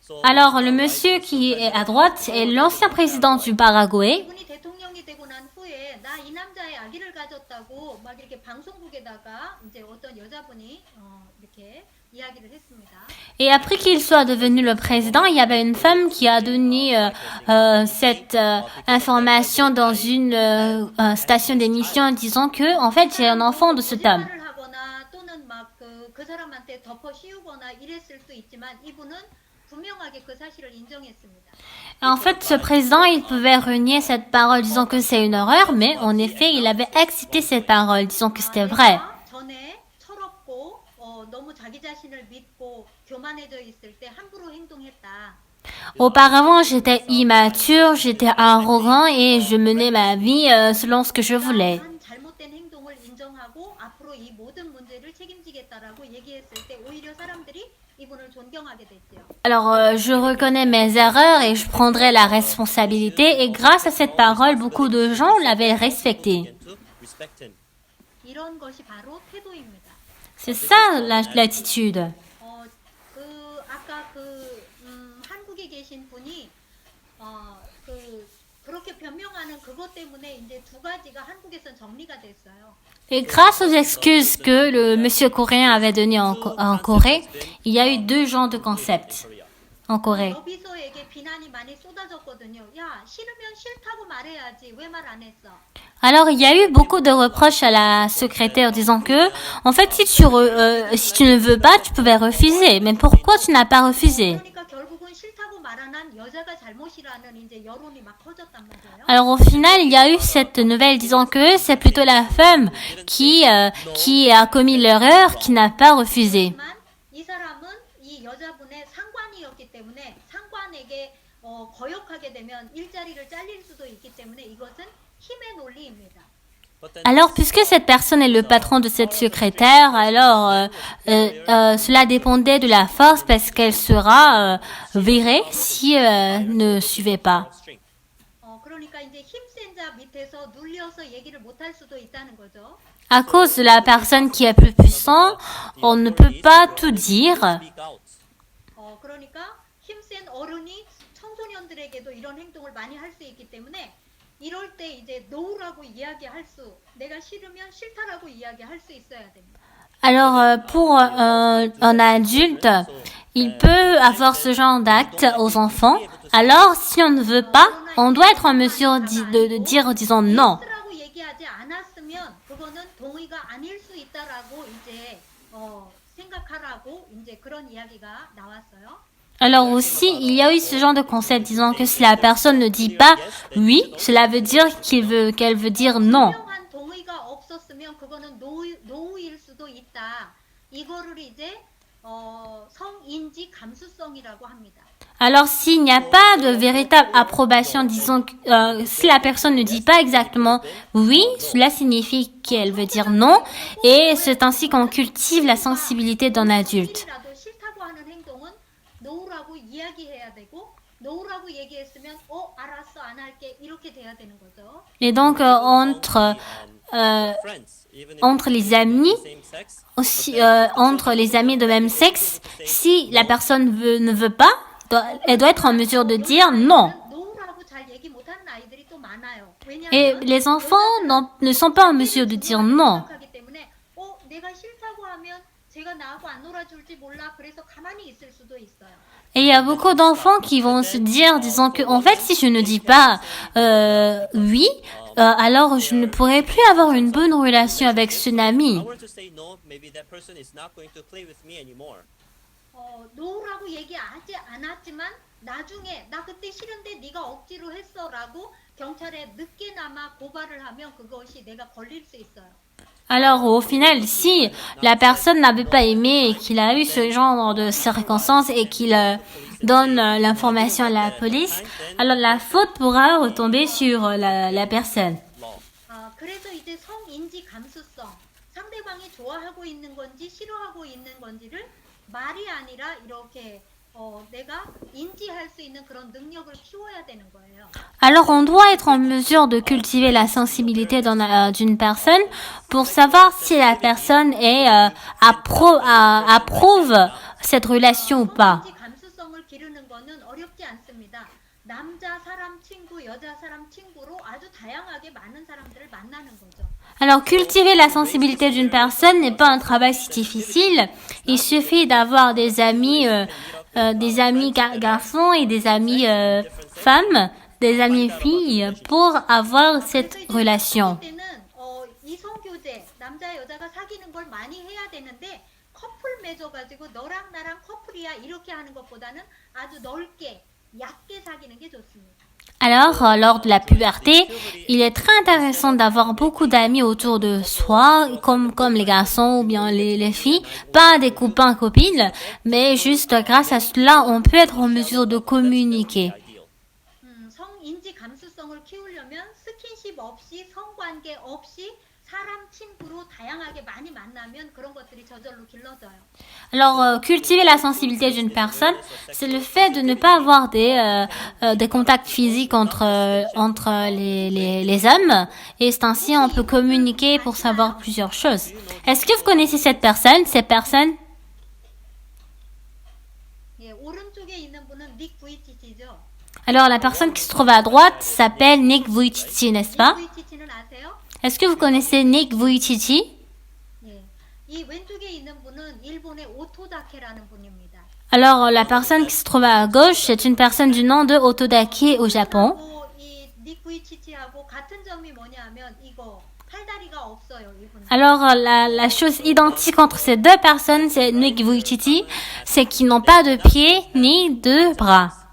So, Alors, le monsieur qui est à droite est l'ancien président du Paraguay. 이분이 대통령이 되고 난 후에 나 이 남자의 아기를 가졌다고 막 이렇게 방송국에다가 이제 어떤 여자분이 이렇게 이야기를 했습니다. Et après qu'il soit devenu le président, il y avait une femme qui a donné cette information dans une station d'émission en disant que, en fait, j'ai un enfant de cet homme. 거짓말을 하거나 또는 막 그 사람한테 덮어 씌우거나 이랬을 수 있지만 이분은 분명하게 그 사실을 인정했습니다. En fait, ce président, il pouvait renier cette parole disant que c'est une horreur, mais en effet, il avait accepté cette parole disant que c'était vrai. 전에 철없고 너무 자기 자신을 믿고 교만해져 있을 때 함부로 행동했다. Auparavant, j'étais immature, j'étais arrogant et je menais ma vie selon ce que je voulais. 한 잘못된 행동을 인정하고 앞으로 이 모든 문제를 책임지겠다라고 얘기했을 때 오히려 사람들이 이분을 존경하게 됐죠. Alors, je reconnais mes erreurs et je prendrai la responsabilité. Et grâce à cette parole, beaucoup de gens l'avaient respecté. begin to respect him. 이런 것이 바로 태도입니다. C'est ça l'attitude. 아까 한국에 계신 분이 그렇게 변명하는 그것 때문에 이제 두 가지가 한국에선 정리가 됐어요. Et grâce aux excuses que le monsieur coréen avait données en Corée, il y a eu deux genres de concepts en Corée. 여비서에게 비난이 많이 쏟아졌거든요. 야, 싫으면 싫다고 말해야지. 왜 말 안 했어? Alors, il y a eu beaucoup de reproches à la secrétaire disant que, en fait, si tu ne veux pas, tu pouvais refuser. Mais pourquoi tu n'as pas refusé? 그러니까 결국은 싫다고 말한 한 여자가 잘못이라는 이제 여론이 막 커졌단 말이에요. Alors au final, il y a eu cette nouvelle disant que c'est plutôt la femme qui a commis l'erreur, qui n'a pas refusé. 하지만 이 사람은 이 여자분의 상관이었기 때문에 상관에게 거역하게 되면 일자리를 잘릴 수도 있기 때문에 이것은 힘의 논리입니다. But then Alors puisque cette personne est le patron de cette secrétaire, alors cela dépendait de la force parce qu'elle sera virée si ne suivait pas. string. 그러니까 이제 힘센 자 밑에서 눌려서 얘기를 못할 수도 있다는 거죠. À cause de la personne qui est plus puissante, on ne peut pas tout dire. Speak out. 그러니까 힘센 어른이 청소년들에게도 이런 행동을 많이 할 수 있기 때문에 이럴 때 이제 노우라고 이야기할 수, 내가 싫으면 싫다라고 이야기할 수 있어야 됩니다. Alors, pour un adulte, il peut avoir ce genre d'acte aux enfants. Alors, si on ne veut pas, on doit être en mesure de dire, disons non. 예스라고 얘기하지 않았으면 그거는 동의가 아닐 수 있다라고 이제 생각하라고 이제 그런 이야기가 나왔어요. Alors aussi, il y a eu ce genre de concept disant que si la personne ne dit pas oui, cela veut dire qu'elle veut dire non. 분명한 동의가 없었으면 그거는 노우일 수도 있다. 이거를 이제 성인지 감수성이라고 합니다. Alors s'il n'y a pas de véritable approbation, disons que si la personne ne dit pas exactement oui, cela signifie qu'elle veut dire non, et c'est ainsi qu'on cultive la sensibilité d'un adulte. 조금이라도 싫다고 하는 행동은 노우라고 이야기해야 되고 놓으라고 얘기했으면 알았어 안 할게 이렇게 돼야 되는 거죠. Et donc, entre les amis, aussi, entre les amis de même sexe, si la personne ne veut pas, elle doit être en mesure de dire non. 놓으라고 잘 얘기 못하는 아이들이 또 많아요. Et 왜냐하면 les enfants ne sont pas en mesure de dire non. 생각하기 때문에 내가 싫다고 하면 제가 나하고 안 놀아줄지 몰라. 그래서 가만히 있을 수도 있어요. Et il y a beaucoup d'enfants qui vont se dire, disant que, en fait, si je ne dis pas oui, alors je ne pourrai plus avoir une bonne relation avec ce ami. 놓으라고 얘기하지 않았지만 나중에 나 그때 싫은데 네가 억지로 했어라고 경찰에 늦게나마 고발을 하면 그것이 내가 걸릴 수 있어요. Alors, au final, si la personne n'avait pas aimé et qu'il a eu ce genre de circonstances et qu'il donne l'information à la police, alors la faute pourra retomber sur la personne. 그래서 이제 성인지 감수성, 상대방이 좋아하고 있는 건지 싫어하고 있는 건지를 말이 아니라 이렇게 내가 인지할 수 있는 그런 능력을 키워야 되는 거예요. Alors, on doit être en mesure de cultiver la sensibilité d'une personne pour savoir si la personne approuve cette relation ou pas. 성인지 감수성을 기르는 거는 어렵지 않습니다. 남자 사람 친구, 여자 사람 친구로 아주 다양하게 많은 사람들을 만나는 거죠. Alors, cultiver la sensibilité d'une personne n'est pas un travail si difficile. Il suffit d'avoir des amis garçons et des amis femmes, des amis filles pour avoir cette relation. 때는 이성 교제, 남자 여자가 사귀는 걸 많이 해야 되는데 커플 맺어가지고 너랑 나랑 커플이야 이렇게 하는 것보다는 아주 넓게 얕게 사귀는 게 좋습니다. Alors, lors de la puberté, il est très intéressant d'avoir beaucoup d'amis autour de soi, comme les garçons ou bien les filles, pas des copains, copines, mais juste grâce à cela, on peut être en mesure de communiquer. 성인지 감수성을 키우려면 스킨십 없이 성관계 없이 사람 친구로 다양하게 많이 만나면 그런 것들이 저절로 길러져요. Alors, cultiver la sensibilité d'une personne, c'est le fait de ne pas avoir des contacts physiques entre les hommes. Et c'est ainsi on peut communiquer pour savoir plusieurs choses. Est-ce que vous connaissez cette personne, ces personnes? 예, 오른쪽에 있는 분은 닉 부이치치죠. Alors, la personne qui se trouve à droite s'appelle Nick Vujicic, n'est-ce pas? 부이치치는 아세요? Est-ce que vous connaissez Nick Vujicic? 예. 이 왼쪽에 있는 분은 일본의 오토다케라는 분입니다. Alors, la personne qui se trouve à gauche, c'est une personne du nom de Otodake au Japon. 이 닉부이치치하고 같은 점이 뭐냐면 이거 팔다리가 없어요, 이분은. Alors, la chose identique entre ces deux personnes, c'est Nick Vujicic, c'est qu'ils n'ont pas de pieds ni de bras.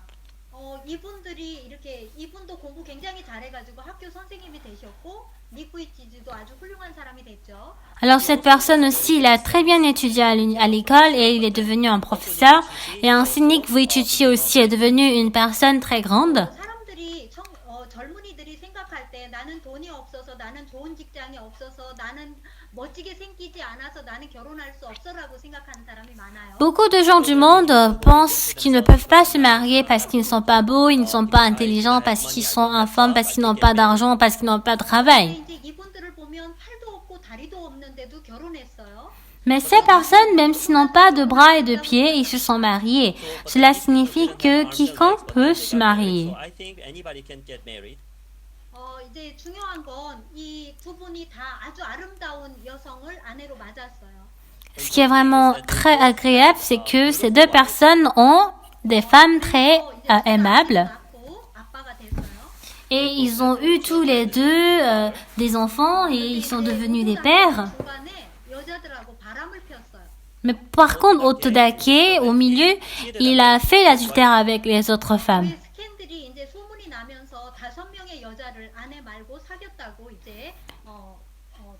이분들이 이렇게 이분도 공부 굉장히 잘해가지고 학교 선생님이 되셨고 닉부이치치도 아주 훌륭한 사람이 됐죠. Alors, cette personne aussi, il a très bien étudié à l'école et il est devenu un professeur. Et ainsi, Nick Vujicic aussi est devenu une personne très grande. 사람들이 젊은이들이 생각할 때 나는 돈이 없어서 나는 좋은 직장이 없어서 나는 멋지게 생기지 않아서 나는 결혼할 수 없어라고 생각하는 사람이 많아요. Beaucoup de gens du monde pensent qu'ils ne peuvent pas se marier parce qu'ils ne sont pas beaux, ils ne sont pas intelligents, parce qu'ils sont infirmes, parce qu'ils n'ont pas d'argent, parce qu'ils n'ont pas de travail. 이제 이분들을 보면 팔도 없고 다리도 없는데도 결혼했어요. Mais ces personnes, même s'ils n'ont pas de bras et de pieds, ils se sont mariés. Cela signifie que quiconque peut se marier. 이제 중요한 건 이 두 분이 다 아주 아름다운 여성을 아내로 맞았어요. Ce qui est vraiment très agréable, c'est que ces deux personnes ont des femmes très aimables. 아빠가 됐어요. Et ils ont eu tous les deux des enfants et ils sont devenus des pères. 중간에 여자들하고 바람을 폈어요. Mais par contre, Otodake, au milieu, il a fait l'adultère avec les autres femmes. 스캔들이 이제 소문이 나면서 5명의 여자를 아내 말고 사귀었다고 이제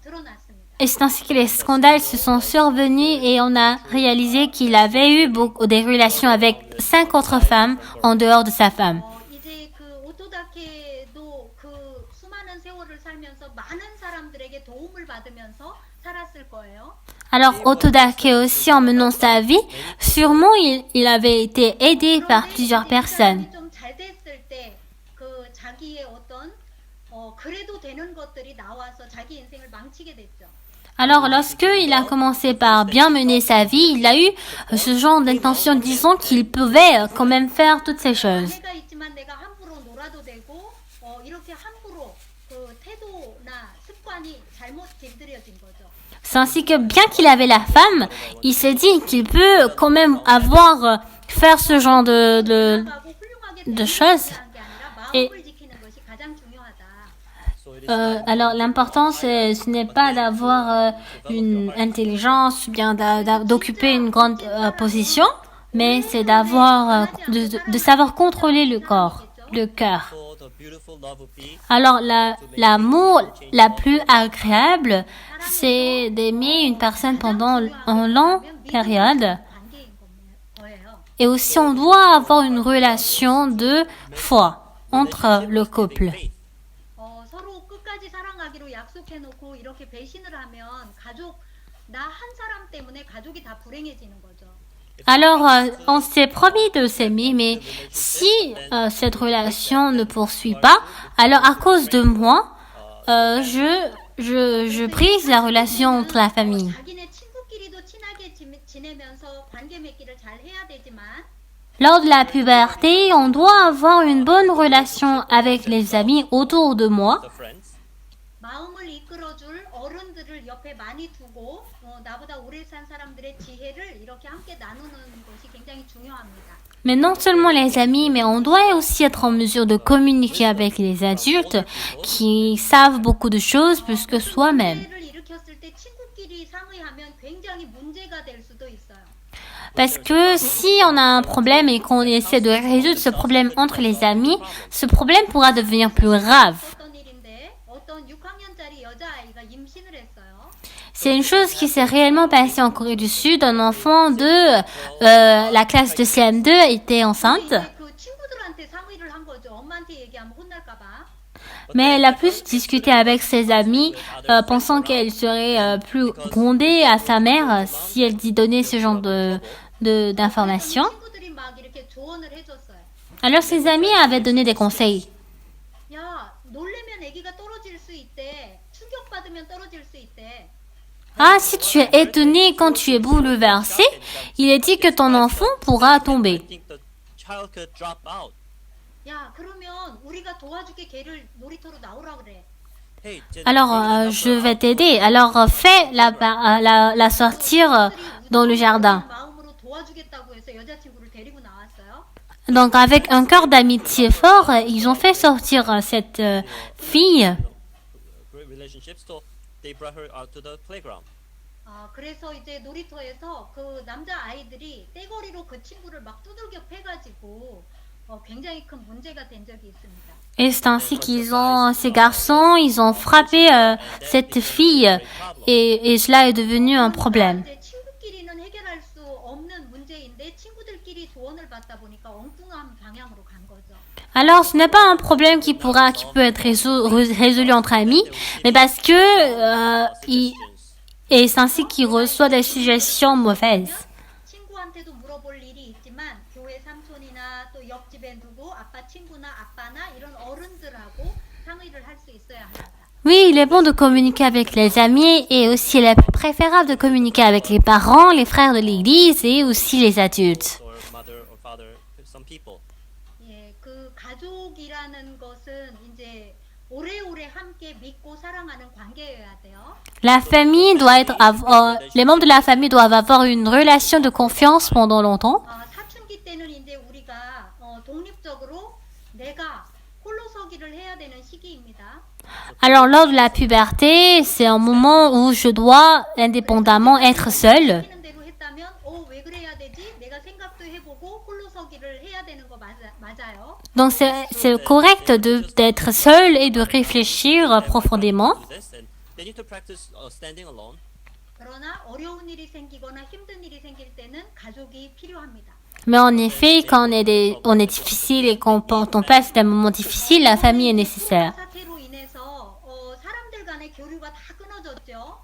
드러났습니다. Et c'est ainsi que les scandales se sont survenus et on a réalisé qu'il avait eu des relations avec 5 autres femmes en dehors de sa femme. 이제 그 오토다케도 그 수많은 세월을 살면서 많은 사람들에게 도움을 받으면서 살았을 거예요. Alors Otodake aussi, en menant sa vie, sûrement il avait été aidé par plusieurs personnes. 좀잘 때 그 자기의 어떤 그래도 되는 것들이 나와서 자기 인생을 망치게 됐죠. Alors, lorsqu'il a commencé par bien mener sa vie, il a eu ce genre d'intention, disons qu'il pouvait quand même faire toutes ces choses. 아내가 있지만 내가 함부로 놀아도 되고 이렇게 함부로 그 태도나 습관이 잘못 길들여진 거죠. C'est ainsi que bien qu'il avait la femme, il s'est dit qu'il peut quand même avoir, faire ce genre 나가고 훌륭하게 de 되는 choses. 게 아니라 Et- 마음을 지키는 것이 가장 중요하다. So it is Alors l'important ce n'est pas d'avoir une intelligence ou bien d'occuper une grande position, mais c'est d'avoir de savoir contrôler le corps, le cœur. so the beautiful love would be Alors l'amour la plus agréable, c'est d'aimer une personne pendant une longue période. 관계인 거예요. Et aussi on doit avoir une relation de foi entre le couple. faith. 서로 끝까지 사랑하기로 약속해놓고 이렇게 배신을 하면 가족 나 한 사람 때문에 가족이 다 불행해지는 거죠. Alors, on s'est promis de s'aimer, mais si cette relation ne poursuit pas, alors à cause de moi, je brise la relation entre la famille. 자기네 친구끼리도 친하게 지내면서 관계 맺기를 잘 해야 되지만 Lors de la puberté, on doit avoir une bonne relation avec les amis autour de moi. The friends. 마음을 이끌어줄 어른들을 옆에 많이 두고 나보다 오래 산 사람들의 지혜를 이렇게 함께 나누는 것이 굉장히 중요합니다. Mais non seulement les amis, mais on doit aussi être en mesure de communiquer avec les adultes qui savent beaucoup de choses plus que soi-même. 문제를 일으켰을 때 친구끼리 상의하면 굉장히 문제가 될 수도 있어요. Parce que si on a un problème et qu'on essaie de résoudre ce problème entre les amis, ce problème pourra devenir plus grave. 어떤 일인데 어떤 6학년짜리 여자아이가 임신을 했어요. C'est une chose qui s'est réellement passée en Corée du Sud. Un enfant de la classe de CM2 était enceinte, 이제 그 친구들한테 상의를 한 거죠. 엄마한테 얘기하면 혼날까 봐. mais elle a plus discuté avec ses amis, pensant qu'elle serait plus grondée à sa mère si elle dit donner ce genre d'informations. 친구들이 막 이렇게 조언을 해줬어요. Alors ses amis avaient donné des conseils. 야, 놀래면 아기가 떨어질 수 있대. 충격받으면 떨어질 수 있대. Ah, si tu es étonné quand tu es bouleversé, il est dit que ton enfant pourra I tomber. think the child could drop out. 야, 그러면 우리가 도와줄게. 걔를 놀이터로 나오라 그래. Hey, Alors, je vais t'aider. Alors, fais la sortir dans le jardin. 마음으로 도와주겠다고 해서 여자친구를 데리고 나왔어요. Donc, avec un cœur d'amitié fort, ils ont fait sortir cette fille. great relationships, so they brought her out to the playground. 그래서 이제 놀이터에서 그 남자 아이들이 떼거리로 그 친구를 막 두들겨 패가지고 굉장히 큰 문제가 된 적이 있습니다. Et c'est ainsi ces garçons, ils ont frappé cette fille et cela est devenu un problème. 이제 친구끼리는 해결할 수 없는 문제인데 친구들끼리 조언을 받다 보니까 엉뚱한 방향으로 간 거죠. Alors, ce n'est pas un problème qui peut être résolu entre amis, mais parce que et c'est ainsi qu'il reçoit des suggestions mauvaises. 친구한테도 물어볼 일이 있지만 교회 삼촌이나 또 옆집에 누구 아빠 친구나 아빠나 이런 어른들하고 상의를 할 수 있어야 합니다. Oui, il est bon de communiquer avec les amis et aussi il est préférable de communiquer avec les parents, les frères de l'église et aussi les adultes. Or mother or father, some people. 예, 그 가족이라는 것은 이제 오래오래 함께 믿고 사랑하는 관계여야 돼요. La famille doit les membres de la famille doivent avoir une relation de confiance pendant longtemps. 사춘기 때는 이제 우리가 독립적으로 내가 홀로 서기를 해야 되는 시기입니다. Alors lors de la puberté, c'est un moment où je dois indépendamment être seule. 시키는 대로 했다면 왜 그래야 되지? 내가 생각도 해보고 홀로 서기를 해야 되는 거 맞아요. Donc c'est correct d'être seule et de réfléchir profondément. Do this, and they need to practice standing alone. 그러나 어려운 일이 생기거나 힘든 일이 생길 때는 가족이 필요합니다. Mais en effet, quand on est difficile et quand on passe des moments difficiles, la famille est nécessaire. 사태로 인해서 사람들 간의 교류가 다 끊어졌죠.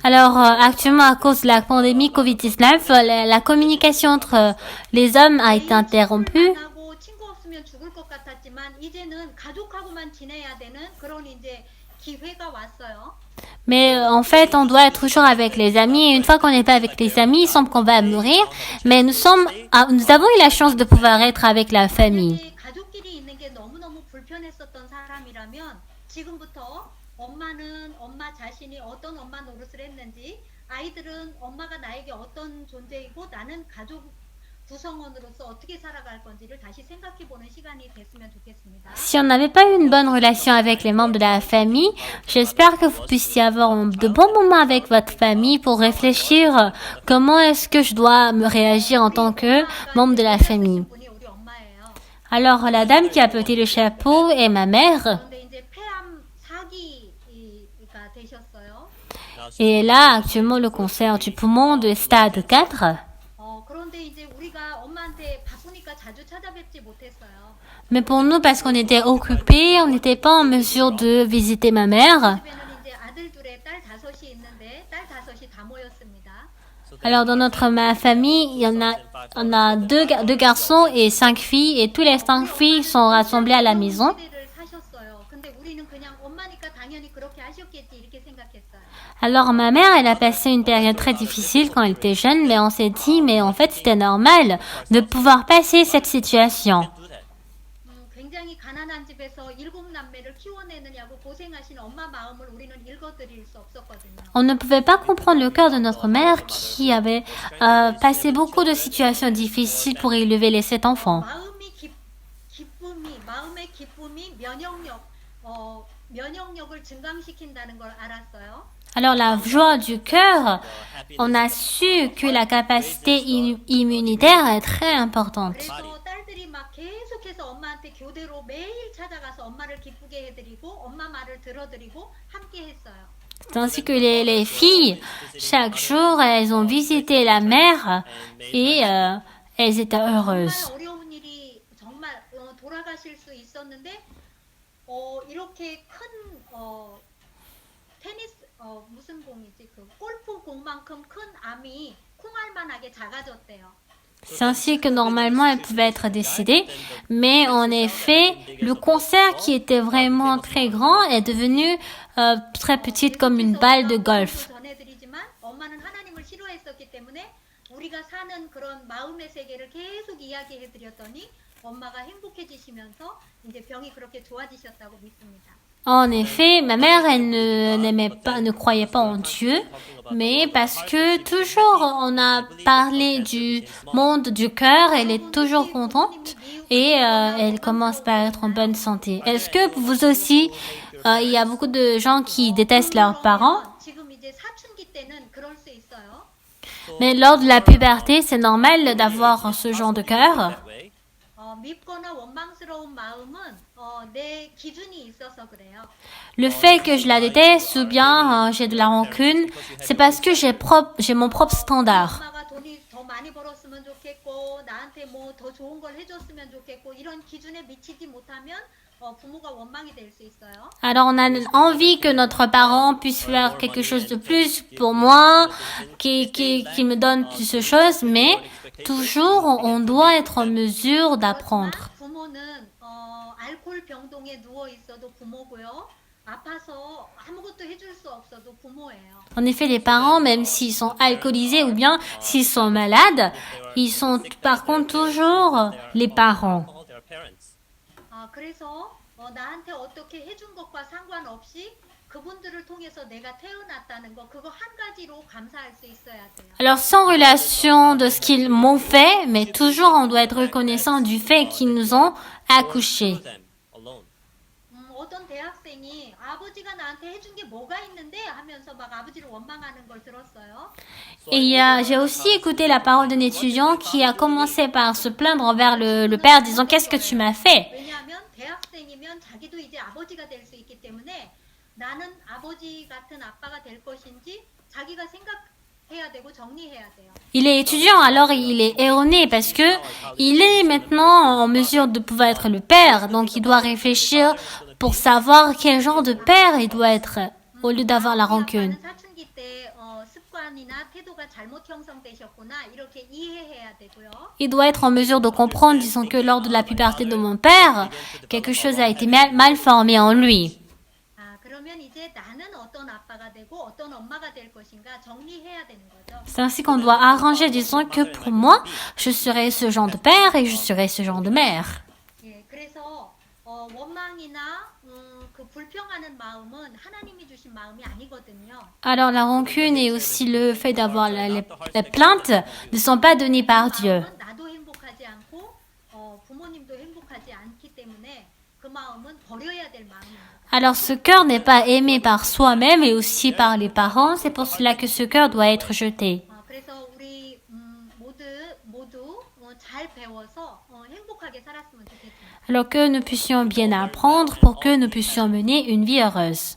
Alors actuellement, à cause de la pandémie Covid-19, la communication entre les hommes a été interrompue. 만나고 친구 없으면 죽을 것 같았지만 이제는 가족하고만 지내야 되는 그런 이제 기회가 왔어요. Mais en fait, on doit être toujours avec les amis. Et une fois qu'on n'est pas avec les amis, il semble qu'on va mourir. Mais nous avons eu la chance de pouvoir être avec la famille. 만약에 가족끼리 있는 게 너무너무 불편했었던 사람이라면 지금부터 엄마는 엄마 자신이 어떤 엄마 노릇을 했는지 아이들은 엄마가 나에게 어떤 존재이고 나는 가족 구성원으로서 어떻게 살아갈 건지를 다시 생각해보는 시간이 됐으면 좋겠습니다. Si on n'avait pas eu une bonne relation avec les membres de la famille, j'espère que vous puissiez avoir de bons moments avec votre famille pour réfléchir comment est-ce que je dois me réagir en tant que membre de la famille. 분이 우리 엄마예요. Alors, la dame qui a pété le chapeau est ma mère. 그런데 이제 폐암 4기가 되셨어요. Et là, actuellement, le cancer du poumon de stade 4. 그런데 이제 우리가 엄마한테 바쁘니까 자주 찾아뵙지 못했어요. Mais pour nous, parce qu'on était occupés, on n'était pas en mesure de visiter ma mère. 집에는 이제 아들 둘에 딸 5이 있는데 딸 5이 다 모였습니다. Alors, dans ma famille, on a deux garçons et 5 filles, et tous les 5 filles sont rassemblées à la maison. 시대를 사셨어요. 근데 우리는 그냥 엄마니까 당연히 그렇게 하셨겠지 이렇게 생각했어요. Alors, ma mère, elle a passé une période très difficile quand elle était jeune, mais on s'est dit, mais en fait, c'était normal de pouvoir passer cette situation. do that. 굉장히 가난한 집에서 7남매를 키워내느냐고 고생하신 엄마 마음을 우리는 읽어드릴 수 없었거든요. On ne pouvait pas comprendre le cœur de notre mère qui avait passé beaucoup de situations difficiles pour élever les 7 enfants. 마음의 기쁨이 면역력을 증강시킨다는 걸 알았어요. Alors, la joie du cœur, on a su que la capacité immunitaire est très importante. 그래서 딸들이 막 계속해서 엄마한테 교대로 매일 찾아가서 엄마를 기쁘게 해드리고 엄마 말을 들어드리고 함께 했어요. C'est ainsi que les filles, chaque jour, elles ont visité la mère et elles étaient heureuses. 정말 어려운 일이 정말 돌아가실 수 있었는데 이렇게 큰 테니스 무슨 공이지 그 골프 공만큼 큰 암이 콩알만하게 작아졌대요. C'est ainsi que normalement elle pouvait être décédée, mais en effet, le cancer qui était vraiment très grand est devenu très petite comme une balle de golf. 전해드리지만 엄마는 하나님을 싫어했었기 때문에 우리가 사는 그런 마음의 세계를 계속 이야기해드렸더니 엄마가 행복해지시면서 이제 병이 그렇게 좋아지셨다고 믿습니다. En effet, ma mère, elle ne croyait pas en Dieu, mais parce que toujours on a parlé du monde du cœur, elle est toujours contente et elle commence par être en bonne santé. Est-ce que vous aussi, il y a beaucoup de gens qui détestent leurs parents? 지금 이제 사춘기 때는 그럴 수 있어요. Mais lors de la puberté, c'est normal d'avoir ce genre de cœur. That way. 밉거나 원망스러운 마음은 내 기준이 있어서 그래요. Le fait que je la déteste ou bien j'ai de la rancune, c'est parce que j'ai mon propre standard. 엄마가 돈이 더 많이 벌었으면 좋겠고 나한테 뭐 더 좋은 걸 해줬으면 좋겠고 이런 기준에 미치지 못하면 부모가 원망이 될 수 있어요. Alors on a envie que notre parent puisse faire quelque chose de plus pour moi, qui me donne plus de choses, mais toujours on doit être en mesure d'apprendre. 부모는 알코올 병동에 누워 있어도 부모고요. 아파서 아무것도 해줄 수 없어도 부모예요. En effet, les parents, même s'ils sont alcoolisés ou bien s'ils sont malades, ils sont par contre toujours les parents. All their parents. 그래서 나한테 어떻게 해준 것과 상관없이 그분들을 통해서 내가 태어났다는 거 그거 한 가지로 감사할 수 있어야 돼요. Alors sans relation de ce qu'ils m'ont fait, mais toujours on doit être reconnaissant du fait qu'ils nous ont accouchés. To them alone. 어떤 대학생이 아버지가 나한테 해준 게 뭐가 있는데 하면서 막 아버지를 원망하는 걸 들었어요. Et j'ai aussi écouté la parole d'un étudiant qui a commencé par se plaindre envers le père disant qu'est-ce que tu m'as fait? 왜냐하면 대학생이면 자기도 이제 아버지가 될 수 있기 때문에 나는 아버지 같은 아빠가 될 것인지 자기가 생각해야 되고 정리해야 돼요. Il est étudiant, alors il est erroné parce que il est maintenant en mesure de pouvoir être le père, donc il doit réfléchir pour savoir quel genre de père il doit être au lieu d'avoir la rancune. 사춘기 때 습관 패턴이나 태도가 잘못 형성되셨구나 이렇게 이해해야 되고요. Il doit être en mesure de comprendre, disons que lors de la puberté de mon père, quelque chose a été mal formé en lui. 아, 그러면 이제 나는 어떤 아빠가 되고 어떤 엄마가 될 것인가 정리해야 되는 거죠. C'est ainsi qu'on doit arranger, disons que pour moi, je serai ce genre de père et je serai ce genre de mère. 예, 그래서 원망이나 그 불평하는 마음은 하나님이 주신 마음이 아니거든요. Alors la rancune et aussi le fait d'avoir les plaintes ne sont pas données par Dieu. 마음은 나도 행복하지 않고 부모님도 행복하지 않기 때문에 그 마음은 버려야 될 마음입니다. Alors ce cœur n'est pas aimé par soi-même et aussi par les parents, c'est pour cela que ce cœur doit être jeté. 그래서 우리 모두 잘 배워서 행복하게 살았으면 좋겠습니다. Alors que nous puissions bien apprendre pour que nous puissions mener une vie heureuse.